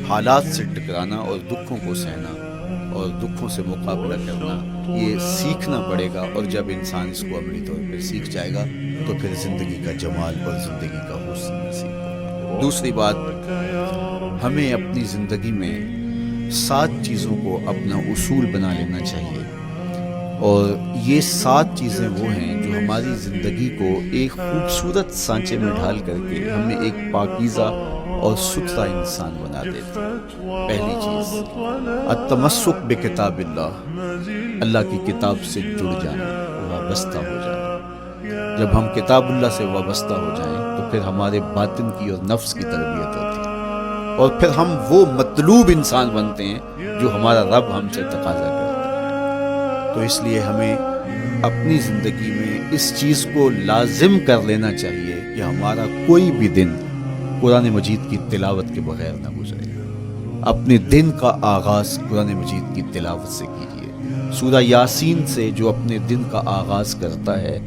حالات سے ٹکرانا اور دکھوں کو سہنا اور دکھوں سے مقابلہ کرنا یہ سیکھنا پڑے گا، اور جب انسان اس کو عملی طور پر سیکھ جائے گا تو پھر زندگی کا جمال اور زندگی کا حسن نصیب ہوگا۔ دوسری بات، ہمیں اپنی زندگی میں 7 چیزوں کو اپنا اصول بنا لینا چاہیے، اور یہ 7 چیزیں وہ ہیں جو ہماری زندگی کو ایک خوبصورت سانچے میں ڈھال کر کے ہمیں ایک پاکیزہ اور ستھرا انسان بنا دیتے ہیں۔ پہلی چیز التمسک بکتاب اللہ، اللہ کی کتاب سے جڑ جانا، وابستہ ہو جانا۔ جب ہم کتاب اللہ سے وابستہ ہو جائیں تو پھر ہمارے باطن کی اور نفس کی تربیت ہوتی ہے، اور پھر ہم وہ مطلوب انسان بنتے ہیں جو ہمارا رب ہم سے تقاضا کرتا ہے۔ تو اس لیے ہمیں اپنی زندگی میں اس چیز کو لازم کر لینا چاہیے کہ ہمارا کوئی بھی دن قرآن مجید کی تلاوت کے بغیر نہ گزرے۔ اپنے دن کا آغاز قرآن مجید کی تلاوت سے کیجیے۔ سورہ یاسین سے جو اپنے دن کا آغاز کرتا ہے،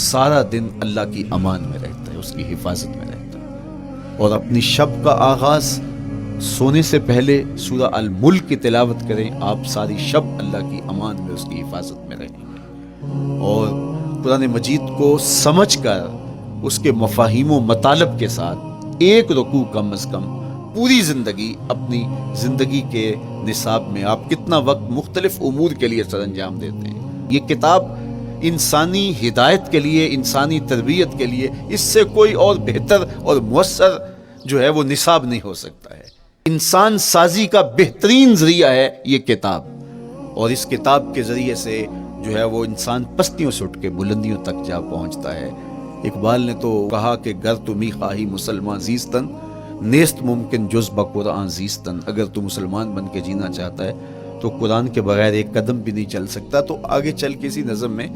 سارا دن اللہ کی امان میں رہتا ہے، اس کی حفاظت میں رہتا ہے۔ اور اپنی شب کا آغاز سونے سے پہلے سورہ الملک کی تلاوت کریں، آپ ساری شب اللہ کی امان میں، اس کی حفاظت میں رہیں گے۔ اور قرآن مجید کو سمجھ کر اس کے مفاہیم و مطالب کے ساتھ ایک رکوع کم از کم پوری زندگی، اپنی زندگی کے نصاب میں آپ کتنا وقت مختلف امور کے لیے سر انجام دیتے ہیں۔ یہ کتاب انسانی ہدایت کے لیے، انسانی تربیت کے لیے اس سے کوئی اور بہتر اور مؤثر جو ہے وہ نصاب نہیں ہو سکتا ہے۔ انسان سازی کا بہترین ذریعہ ہے یہ کتاب، اور اس کتاب کے ذریعے سے جو ہے وہ انسان پستیوں سے اٹھ کے بلندیوں تک جا پہنچتا ہے۔ اقبال نے تو کہا کہ گر تمی خواہی مسلمان زیستن، نیست ممکن جز بقرآن زیستن۔ اگر تو مسلمان بن کے جینا چاہتا ہے تو قرآن کے بغیر ایک قدم بھی نہیں چل سکتا۔ تو آگے چل کے اسی نظم میں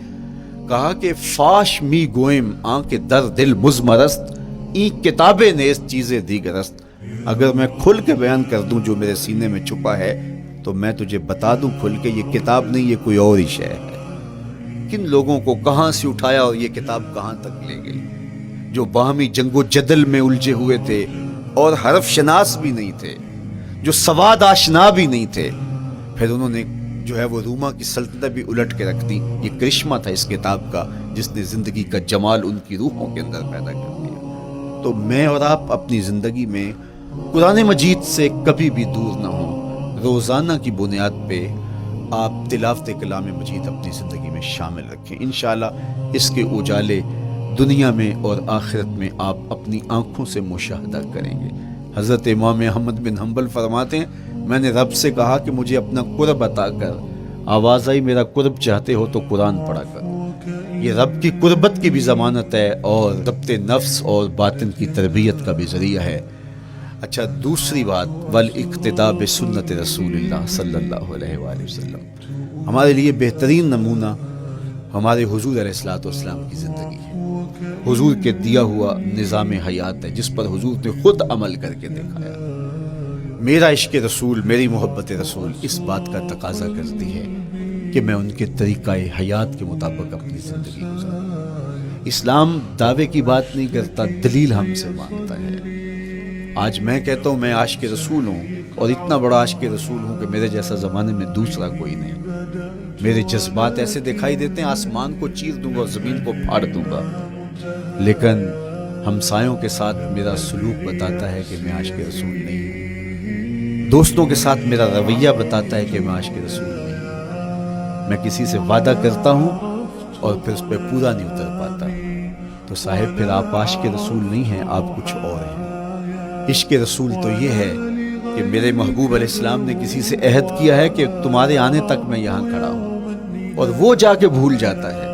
کہا کہ فاش می گوئم آنکھ در دل مزمرست، این کتابیں نیست چیزیں دیگرست۔ اگر میں کھل کے بیان کر دوں جو میرے سینے میں چھپا ہے تو میں تجھے بتا دوں کھل کے یہ کتاب نہیں، یہ کوئی اور ہی شے ہے۔ کن لوگوں کو کہاں سے اٹھایا اور یہ کتاب کہاں تک لے گئی، جو باہمی جنگ و جدل میں الجھے ہوئے تھے اور حرف شناس بھی نہیں تھے، جو سواد آشنا بھی نہیں تھے، پھر انہوں نے جو ہے وہ روما کی سلطنت بھی الٹ کے رکھ دی۔ یہ کرشمہ تھا اس کتاب کا جس نے زندگی کا جمال ان کی روحوں کے اندر پیدا کر دیا۔ تو میں اور آپ اپنی زندگی میں قرآن مجید سے کبھی بھی دور نہ ہوں، روزانہ کی بنیاد پہ آپ تلاوت کلام مجید اپنی زندگی میں شامل رکھیں۔ انشاءاللہ اس کے اجالے دنیا میں اور آخرت میں آپ اپنی آنکھوں سے مشاہدہ کریں گے۔ حضرت امام احمد بن حنبل فرماتے ہیں، میں نے رب سے کہا کہ مجھے اپنا قرب عطا کر، آواز آئی میرا قرب چاہتے ہو تو قرآن پڑھا کر۔ یہ رب کی قربت کی بھی ضمانت ہے اور ضبط نفس اور باطن کی تربیت کا بھی ذریعہ ہے۔ اچھا، دوسری بات، والاقتداء بسنت رسول اللہ صلی اللہ علیہ وآلہ وسلم۔ ہمارے لیے بہترین نمونہ ہمارے حضور علیہ الصلوۃ والسلام کی زندگی ہے، حضور کے دیا ہوا نظام حیات ہے جس پر حضور نے خود عمل کر کے دکھایا۔ میرا عشق رسول، میری محبت رسول اس بات کا تقاضا کرتی ہے کہ میں ان کے طریقہ حیات کے مطابق اپنی زندگی گزاروں۔ اسلام دعوے کی بات نہیں کرتا، دلیل ہم سے مانگتا ہے۔ آج میں کہتا ہوں میں عاشق رسول ہوں، اور اتنا بڑا عاشق رسول ہوں کہ میرے جیسا زمانے میں دوسرا کوئی نہیں۔ میرے جذبات ایسے دکھائی دیتے ہیں آسمان کو چیر دوں گا اور زمین کو پھاڑ دوں گا، لیکن ہمسایوں کے ساتھ میرا سلوک بتاتا ہے کہ میں عاشق رسول نہیں ہوں۔ دوستوں کے ساتھ میرا رویہ بتاتا ہے کہ میں عاشق رسول نہیں ہوں۔ میں کسی سے وعدہ کرتا ہوں اور پھر اس پہ پورا نہیں اتر پاتا، تو صاحب پھر آپ عاشق رسول نہیں ہیں، آپ کچھ اور ہیں۔ عشق رسول تو یہ ہے کہ میرے محبوب علیہ السلام نے کسی سے عہد کیا ہے کہ تمہارے آنے تک میں یہاں کھڑا ہوں، اور وہ جا کے بھول جاتا ہے،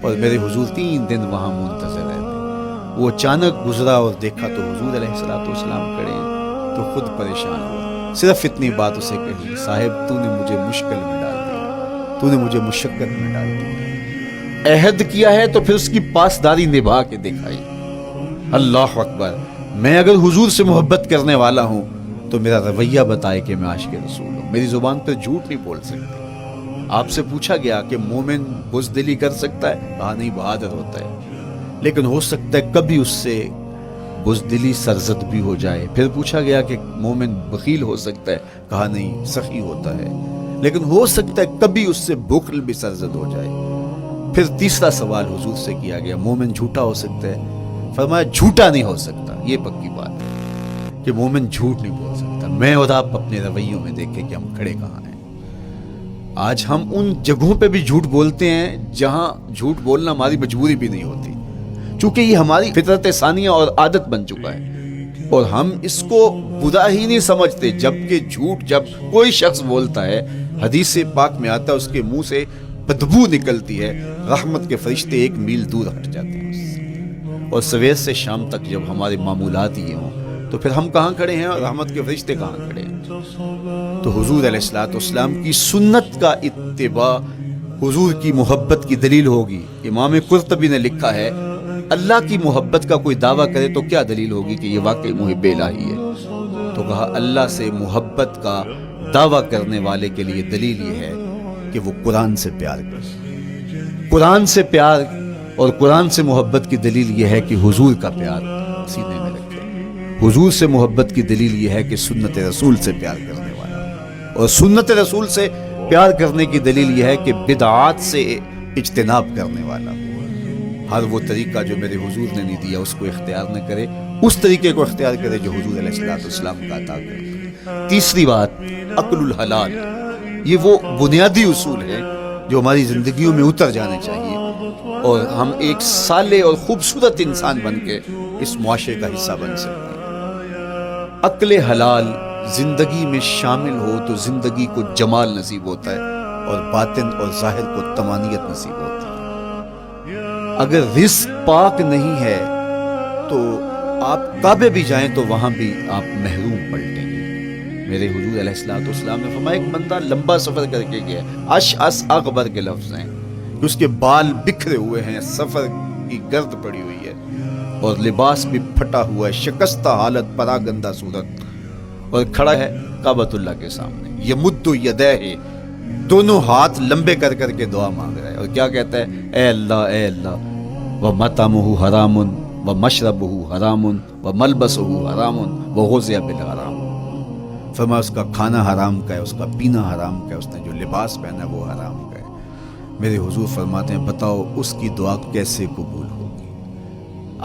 اور میرے حضور 3 دن وہاں منتظر رہتے۔ وہ اچانک گزرا اور دیکھا تو حضور علیہ السلام کھڑے ہیں، تو خود پریشان ہوا۔ صرف اتنی بات اسے کہی، صاحب تو نے مجھے مشکل میں ڈال دیا، تو نے مجھے مشقت میں ڈال دیا۔ عہد کیا ہے تو پھر اس کی پاسداری نبھا کے دکھائی۔ اللہ اکبر! میں اگر حضور سے محبت کرنے والا ہوں تو میرا رویہ بتائے کہ میں عاشق رسول ہوں۔ میری زبان پر جھوٹ نہیں بول سکتی۔ آپ سے پوچھا گیا کہ مومن بزدلی کر سکتا ہے؟ کہا نہیں، بہادر ہوتا ہے، لیکن ہو سکتا ہے کبھی اس سے بزدلی سرزد بھی ہو جائے۔ پھر پوچھا گیا کہ مومن بخیل ہو سکتا ہے؟ کہا نہیں، سخی ہوتا ہے، لیکن ہو سکتا ہے کبھی اس سے بخل بھی سرزد ہو جائے۔ پھر تیسرا سوال حضور سے کیا گیا، مومن جھوٹا ہو سکتا ہے؟ فرمایا جھوٹا نہیں ہو سکتا، یہ پکی بات ہے کہ مومن جھوٹ نہیں بول سکتا۔ میں اور آپ اپنے رویوں میں دیکھیں کہ ہم کھڑے کہاں ہیں۔ آج ہم ان جگہوں پہ بھی جھوٹ بولتے ہیں جہاں جھوٹ بولنا ہماری مجبوری بھی نہیں ہوتی، چونکہ یہ ہماری فطرت ثانیہ اور عادت بن چکا ہے، اور ہم اس کو برا ہی نہیں سمجھتے۔ جبکہ جھوٹ جب کوئی شخص بولتا ہے، حدیث پاک میں آتا ہے اس کے منہ سے بدبو نکلتی ہے، رحمت کے فرشتے 1 میل دور ہٹ جاتے ہیں اس سے۔ اور سویر سے شام تک جب ہمارے معمولات یہ ہوں تو پھر ہم کہاں کھڑے ہیں اور رحمت کے فرشتے کہاں کھڑے ہیں؟ تو حضور علیہ الصلوۃ والسلام کی سنت کا اتباع حضور کی محبت کی دلیل ہوگی۔ امام قرطبی نے لکھا ہے، اللہ کی محبت کا کوئی دعویٰ کرے تو کیا دلیل ہوگی کہ یہ واقعی محب الہی ہے؟ تو کہا اللہ سے محبت کا دعویٰ کرنے والے کے لیے دلیل یہ ہے کہ وہ قرآن سے پیار کرے۔ قرآن سے پیار اور قرآن سے محبت کی دلیل یہ ہے کہ حضور کا پیار سینے میں رکھے۔ حضور سے محبت کی دلیل یہ ہے کہ سنت رسول سے پیار کرنے والا، اور سنت رسول سے پیار کرنے کی دلیل یہ ہے کہ بدعات سے اجتناب کرنے والا۔ ہر وہ طریقہ جو میرے حضور نے نہیں دیا اس کو اختیار نہ کرے، اس طریقے کو اختیار کرے جو حضور علیہ السلام کا عطا کرے۔ تیسری بات، عقل الحلال، یہ وہ بنیادی اصول ہے جو ہماری زندگیوں میں اتر جانے چاہیے اور ہم ایک صالح اور خوبصورت انسان بن کے اس معاشرے کا حصہ بن سکتے ہیں۔ عقل حلال زندگی میں شامل ہو تو زندگی کو جمال نصیب ہوتا ہے اور باطن اور ظاہر کو طمانینت نصیب ہوتی ہے۔ اگر رزق پاک نہیں ہے تو آپ کعبے بھی جائیں تو وہاں بھی آپ محروم پلٹیں گے۔ میرے حضور علیہ السلام نے فرمایا ایک بندہ لمبا سفر کر کے گیا، اشعث اغبر کے لفظ ہیں کہ اس کے بال بکھرے ہوئے ہیں، سفر کی گرد پڑی ہوئی ہے اور لباس بھی پھٹا ہوا ہے، شکستہ حالت، پراگندہ صورت، اور کھڑا ہے کعبۃ اللہ کے سامنے، یمد یدیہ، دونوں ہاتھ لمبے کر کر کے دعا مانگ رہا ہے، اور کیا کہتا ہے؟ اے اللہ ومطعمہ حرام ومشربہ حرام وملبسہ حرام وغذی بالحرام۔ فرمایا اس کا کھانا حرام کا ہے، اس کا پینا حرام کا ہے، اس نے جو لباس پہنا ہے وہ حرام کا ہے۔ میرے حضور فرماتے ہیں بتاؤ اس کی دعا کیسے قبول ہوگی؟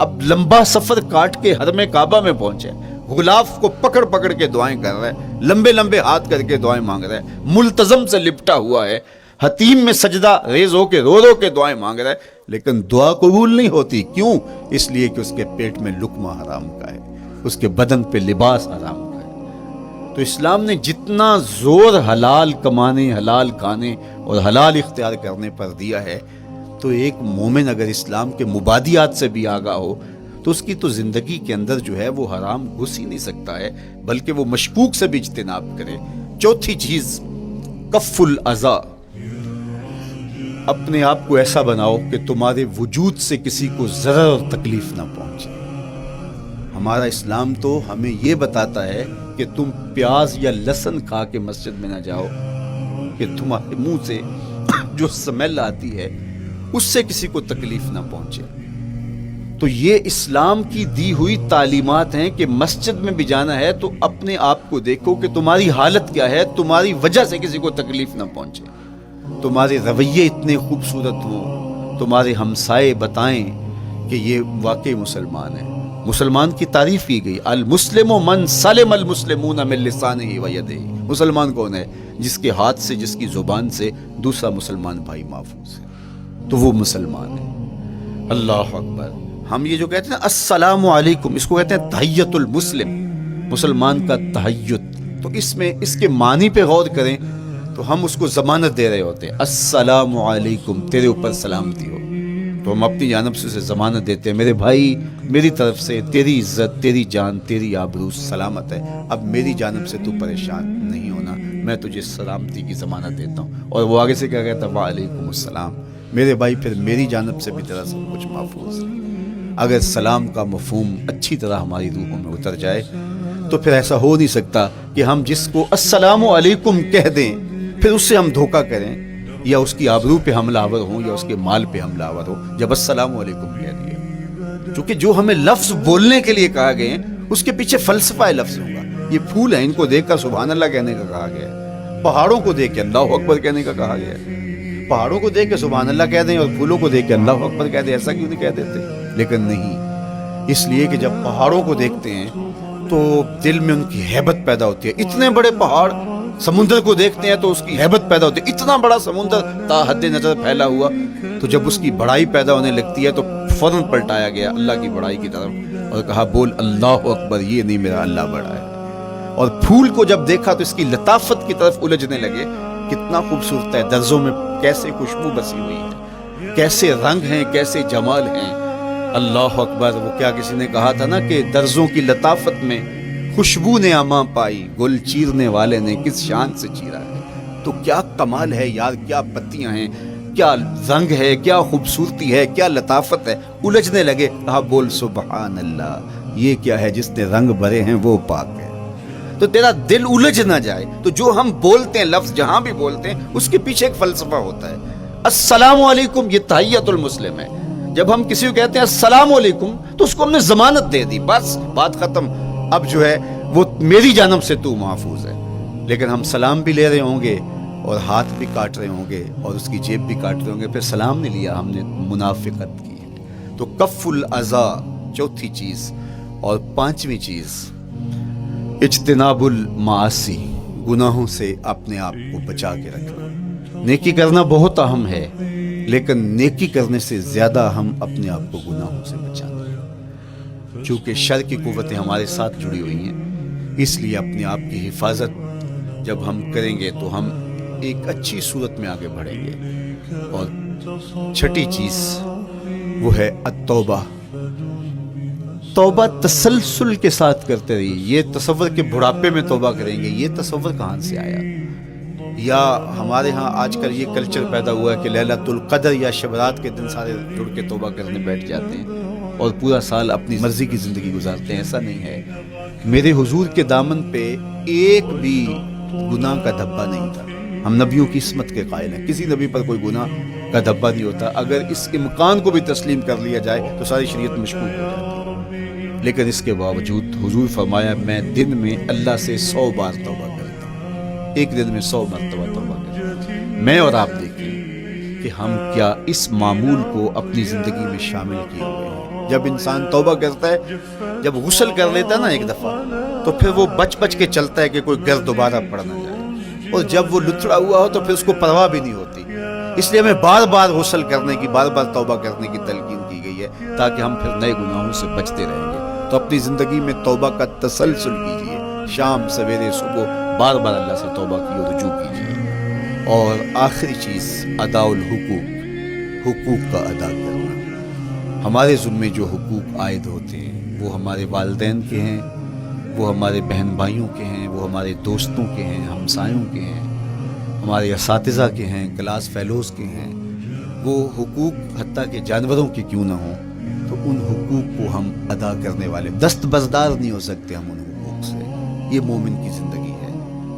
اب لمبا سفر کاٹ کے حرم کعبہ میں پہنچے، غلاف کو پکڑ پکڑ کے دعائیں کر رہا ہے، لمبے لمبے ہاتھ کر کے دعائیں مانگ رہا ہے، ملتزم سے لپٹا ہوا ہے، حتیم میں سجدہ ریز ہو کے رو رو کے دعائیں مانگ رہا ہے، لیکن دعا قبول نہیں ہوتی۔ کیوں؟ اس لیے کہ اس کے پیٹ میں لقمہ حرام کا ہے، اس کے بدن پہ لباس حرام کا ہے۔ تو اسلام نے جتنا زور حلال کمانے، حلال کھانے اور حلال اختیار کرنے پر دیا ہے، تو ایک مومن اگر اسلام کے مبادیات سے بھی آگاہ ہو تو اس کی تو زندگی کے اندر جو ہے وہ حرام گھس ہی نہیں سکتا ہے، بلکہ وہ مشکوک سے بھی اجتناب کرے۔ چوتھی چیز، کف الاذی، اپنے آپ کو ایسا بناؤ کہ تمہارے وجود سے کسی کو ضرر اور تکلیف نہ پہنچے۔ ہمارا اسلام تو ہمیں یہ بتاتا ہے کہ تم پیاز یا لہسن کھا کے مسجد میں نہ جاؤ کہ تمہارے منہ سے جو سمیل آتی ہے اس سے کسی کو تکلیف نہ پہنچے۔ تو یہ اسلام کی دی ہوئی تعلیمات ہیں کہ مسجد میں بھی جانا ہے تو اپنے آپ کو دیکھو کہ تمہاری حالت کیا ہے، تمہاری وجہ سے کسی کو تکلیف نہ پہنچے، تمہارے رویے اتنے خوبصورت ہوں، تمہارے ہمسائے بتائیں کہ یہ واقعی مسلمان ہے۔ مسلمان کی تعریف کی گئی، المسلم من سلم المسلمون من لسانہ و یدہ۔ مسلمان کون ہے؟ جس کے ہاتھ سے، جس کی زبان سے دوسرا مسلمان بھائی محفوظ ہے، تو وہ مسلمان ہے۔ اللہ اکبر۔ ہم یہ جو کہتے ہیں السلام علیکم، اس کو کہتے ہیں تحیت المسلم، مسلمان کا تحیت۔ تو اس میں اس کے معنی پہ غور کریں تو ہم اس کو ضمانت دے رہے ہوتے ہیں، السلام علیکم، تیرے اوپر سلامتی ہو، تو ہم اپنی جانب سے اسے ضمانت دیتے ہیں، میرے بھائی میری طرف سے تیری عزت، تیری جان، تیری آبرو سلامت ہے، اب میری جانب سے تو پریشان نہیں ہونا، میں تجھے سلامتی کی ضمانت دیتا ہوں۔ اور وہ آگے سے کیا کہتا ہے؟ وعلیکم السلام، میرے بھائی پھر میری جانب سے بھی تیرا سب کچھ محفوظ ہے۔ اگر سلام کا مفہوم اچھی طرح ہماری روحوں میں اتر جائے تو پھر ایسا ہو نہیں سکتا کہ ہم جس کو السلام علیکم کہہ دیں پھر اس سے ہم دھوکہ کریں یا اس کی آبرو پہ حملہ آور ہوں یا اس کے مال پہ حملہ آور ہو جب السلام علیکم کہہ دیا۔ چونکہ جو ہمیں لفظ بولنے کے لیے کہا گئے اس کے پیچھے فلسفہ لفظ ہوگا۔ یہ پھول ہیں، ان کو دیکھ کر سبحان اللہ کہنے کا کہا گیا ہے، پہاڑوں کو دیکھ کے اللہ اکبر کہنے کا کہا گیا ہے۔ پہاڑوں کو دیکھ کے سبحان اللہ کہہ دیں اور پھولوں کو دیکھ کے اللہ اکبر کہہ دیں، ایسا کیوں نہیں کہہ دیتے؟ لیکن نہیں، اس لیے کہ جب پہاڑوں کو دیکھتے ہیں تو دل میں ان کی ہیبت پیدا ہوتی ہے۔ اتنے بڑے پہاڑ، سمندر کو دیکھتے ہیں تو اس کی ہیبت پیدا ہوتی ہے، اتنا بڑا سمندر تا حد نظر پھیلا ہوا، تو جب اس کی بڑائی پیدا ہونے لگتی ہے تو فوراً پلٹایا گیا اللہ کی بڑائی کی طرف اور کہا بول اللہ اکبر، یہ نہیں میرا اللہ بڑا ہے۔ اور پھول کو جب دیکھا تو اس کی لطافت کی طرف الجھنے لگے، کتنا خوبصورت ہے، درزوں میں کیسے خوشبو بسی ہوئی ہے، کیسے رنگ ہیں، کیسے جمال ہیں، اللہ اکبر۔ وہ کیا کسی نے کہا تھا نا کہ درزوں کی لطافت میں خوشبو نے اماں پائی، گل چیرنے والے نے کس شان سے چیرا ہے۔ تو کیا کمال ہے یار، کیا پتیاں ہیں، کیا رنگ ہے، کیا خوبصورتی ہے، کیا لطافت ہے۔ الجھنے لگے، کہا بول سبحان اللہ، یہ کیا ہے جس نے رنگ بھرے ہیں وہ پاک ہے۔ تو تیرا دل الجھ نہ جائے تو جو ہم بولتے ہیں، لفظ جہاں بھی بولتے ہیں اس کے پیچھے ایک فلسفہ ہوتا ہے۔ السلام علیکم یہ تحیت المسلم ہے۔ جب ہم کسی کو کہتے ہیں السلام علیکم تو اس کو ہم نے ضمانت دے دی، بس بات ختم۔ اب جو ہے وہ میری جانب سے تو محفوظ ہے. لیکن ہم سلام بھی لے رہے ہوں گے اور ہاتھ بھی کاٹ رہے ہوں گے اور اس کی جیب بھی کاٹ رہے ہوں گے, پھر سلام نہیں لیا, ہم نے منافقت کی. تو کف الاذا چوتھی چیز. اور پانچویں چیز اجتناب المعاصی, گناہوں سے اپنے آپ کو بچا کے رکھنا. نیکی کرنا بہت اہم ہے, لیکن نیکی کرنے سے زیادہ ہم اپنے آپ کو گناہوں سے بچانا. چونکہ شر کی قوتیں ہمارے ساتھ جڑی ہوئی ہیں, اس لیے اپنے آپ کی حفاظت جب ہم کریں گے تو ہم ایک اچھی صورت میں آگے بڑھیں گے. اور چھٹی چیز وہ ہے التوبہ. توبہ تسلسل کے ساتھ کرتے رہیے. یہ تصور کہ بڑھاپے میں توبہ کریں گے, یہ تصور کہاں سے آیا؟ یا ہمارے ہاں آج کل یہ کلچر پیدا ہوا ہے کہ لیلۃ القدر یا شبرات کے دن سارے جڑ کے توبہ کرنے بیٹھ جاتے ہیں اور پورا سال اپنی مرضی کی زندگی گزارتے ہیں. ایسا نہیں ہے. میرے حضور کے دامن پہ ایک بھی گناہ کا دھبا نہیں تھا. ہم نبیوں کی عصمت کے قائل ہیں, کسی نبی پر کوئی گناہ کا دھبا نہیں ہوتا. اگر اس امکان کو بھی تسلیم کر لیا جائے تو ساری شریعت مشکوک ہو جاتی ہے. لیکن اس کے باوجود حضور فرمایا میں دن میں اللہ سے 100 بار توبہ کرتا ہوں. ایک دن میں 100 مرتبہ توبہ کرتا ہوں. میں اور آپ دیکھیں کہ ہم کیا اس معمول کو اپنی زندگی میں شامل کیے ہوئے ہیں. جب انسان توبہ کرتا ہے, جب غسل کر لیتا ہے نا ایک دفعہ, تو پھر وہ بچ بچ کے چلتا ہے کہ کوئی گرد دوبارہ پڑ نہ جائے. اور جب وہ لتڑا ہوا ہو تو پھر اس کو پرواہ بھی نہیں ہوتی. اس لیے ہمیں بار بار غسل کرنے کی, بار بار توبہ کرنے کی تلقین کی گئی ہے تاکہ ہم پھر نئے گناہوں سے بچتے رہیں گے. تو اپنی زندگی میں توبہ کا تسلسل کیجیے. شام سویرے صبح بار بار اللہ سے توبہ کی اور رجوع کیجیے. اور آخری چیز اداء الحقوق, حقوق کا ادا کرنا. ہمارے ذمے جو حقوق عائد ہوتے ہیں وہ ہمارے والدین کے ہیں, وہ ہمارے بہن بھائیوں کے ہیں, وہ ہمارے دوستوں کے ہیں, ہمسایوں کے ہیں, ہمارے اساتذہ کے ہیں, کلاس فیلوز کے ہیں. وہ حقوق حتیٰ کہ جانوروں کے کیوں نہ ہوں, تو ان حقوق کو ہم ادا کرنے والے دست بردار نہیں ہو سکتے ہم ان حقوق سے. یہ مومن کی زندگی ہے,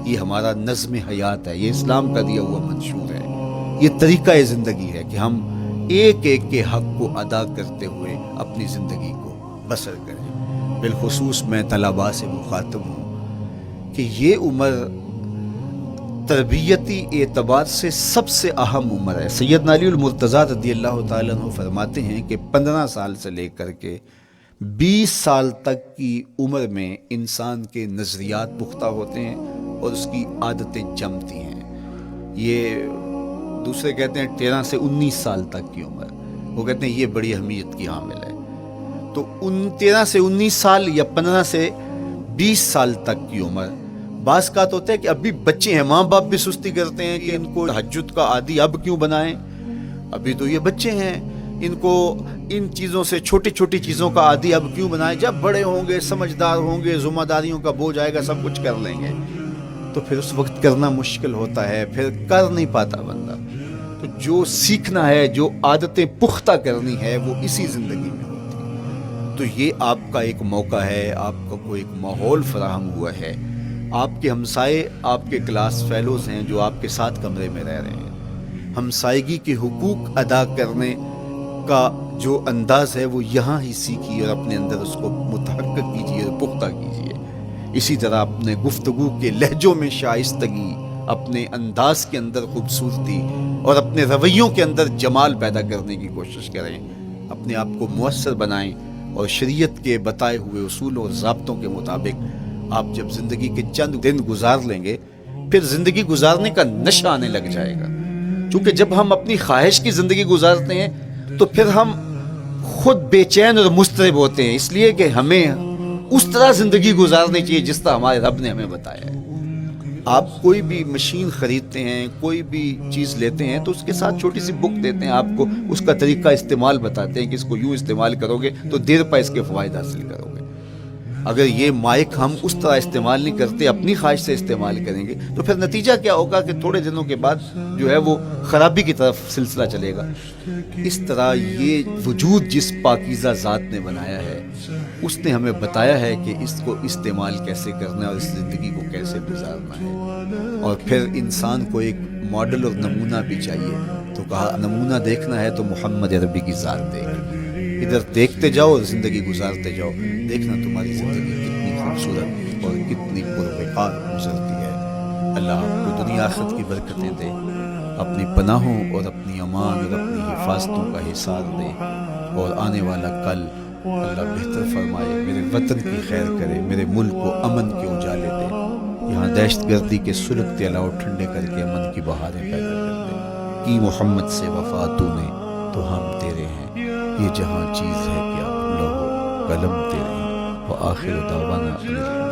یہ ہمارا نظم حیات ہے, یہ اسلام کا دیا ہوا منشور ہے, یہ طریقہ زندگی ہے کہ ہم ایک ایک کے حق کو ادا کرتے ہوئے اپنی زندگی کو بسر کریں. بالخصوص میں طلباء سے مخاطب ہوں کہ یہ عمر تربیتی اعتبار سے سب سے اہم عمر ہے. سیدنا علی المرتضیٰ رضی اللہ تعالیٰ عنہ فرماتے ہیں کہ 15 سال سے لے کر کے 20 سال تک کی عمر میں انسان کے نظریات پختہ ہوتے ہیں اور اس کی عادتیں جمتی ہیں. یہ دوسرے کہتے ہیں 13 سے 19 سال تک کی عمر, وہ کہتے ہیں یہ بڑی اہمیت کی حامل ہے. تو 13 سے 19 سال یا 15 سے 20 سال تک کی عمر, بعض کا تو ہوتا ہے کہ ابھی بچے ہیں, ماں باپ بھی سستی کرتے ہیں کہ ان کو تہجد کا عادی اب کیوں بنائیں, ابھی تو یہ بچے ہیں, ان کو ان چیزوں سے, چھوٹی چھوٹی چیزوں کا عادی اب کیوں بنائیں. جب بڑے ہوں گے, سمجھدار ہوں گے, ذمہ داریوں کا بوجھ آئے گا, سب کچھ کر لیں گے. تو پھر اس وقت کرنا مشکل ہوتا ہے, پھر کر نہیں پاتا بندہ. تو جو سیکھنا ہے, جو عادتیں پختہ کرنی ہے, وہ اسی زندگی میں ہوتی ہے. تو یہ آپ کا ایک موقع ہے, آپ کا کوئی ایک ماحول فراہم ہوا ہے. آپ کے ہمسائے آپ کے کلاس فیلوز ہیں جو آپ کے ساتھ کمرے میں رہ رہے ہیں. ہمسائیگی کے حقوق ادا کرنے کا جو انداز ہے وہ یہاں ہی سیکھیے اور اپنے اندر اس کو متحقق کیجیے اور پختہ کیجیے. اسی طرح اپنے گفتگو کے لہجوں میں شائستگی, اپنے انداز کے اندر خوبصورتی اور اپنے رویوں کے اندر جمال پیدا کرنے کی کوشش کریں. اپنے آپ کو مؤثر بنائیں اور شریعت کے بتائے ہوئے اصول اور ضابطوں کے مطابق آپ جب زندگی کے چند دن گزار لیں گے, پھر زندگی گزارنے کا نشہ آنے لگ جائے گا. چونکہ جب ہم اپنی خواہش کی زندگی گزارتے ہیں تو پھر ہم خود بے چین اور مضطرب ہوتے ہیں, اس لیے کہ ہمیں اس طرح زندگی گزارنی چاہیے جس طرح ہمارے رب نے ہمیں بتایا ہے. آپ کوئی بھی مشین خریدتے ہیں, کوئی بھی چیز لیتے ہیں, تو اس کے ساتھ چھوٹی سی بک دیتے ہیں آپ کو, اس کا طریقہ استعمال بتاتے ہیں کہ اس کو یوں استعمال کرو گے تو دیر پا اس کے فوائد حاصل کرو گے. اگر یہ مائک ہم اس طرح استعمال نہیں کرتے, اپنی خواہش سے استعمال کریں گے, تو پھر نتیجہ کیا ہوگا کہ تھوڑے دنوں کے بعد جو ہے وہ خرابی کی طرف سلسلہ چلے گا. اس طرح یہ وجود جس پاکیزہ ذات نے بنایا ہے, اس نے ہمیں بتایا ہے کہ اس کو استعمال کیسے کرنا ہے اور اس زندگی کو کیسے گزارنا ہے. اور پھر انسان کو ایک ماڈل اور نمونہ بھی چاہیے. تو کہا نمونہ دیکھنا ہے تو محمد عربی کی ذات دیکھ, ادھر دیکھتے جاؤ اور زندگی گزارتے جاؤ, دیکھنا تمہاری زندگی کتنی خوبصورت اور کتنی پروقار گزرتی ہے۔ اللہ آپ کو دنیا آخرت کی برکتیں دے، اپنی پناہوں اور اپنی امان اور اپنی حفاظتوں کا حصار دے، اور آنے والا کل اللہ بہتر فرمائے، میرے وطن کی خیر کرے، میرے ملک کو امن کے اجالے دے، یہاں دہشت گردی کے سلگتے علاؤ ٹھنڈے کر کے امن کی بہاریں پیدا کر دے۔ کی محمد سے وفا تو نے تو ہم تیرے ہیں، یہ جہاں چیز ہے کیا لوح و قلم تیرے ہیں۔ وآخر دعوانا ان الحمد للہ۔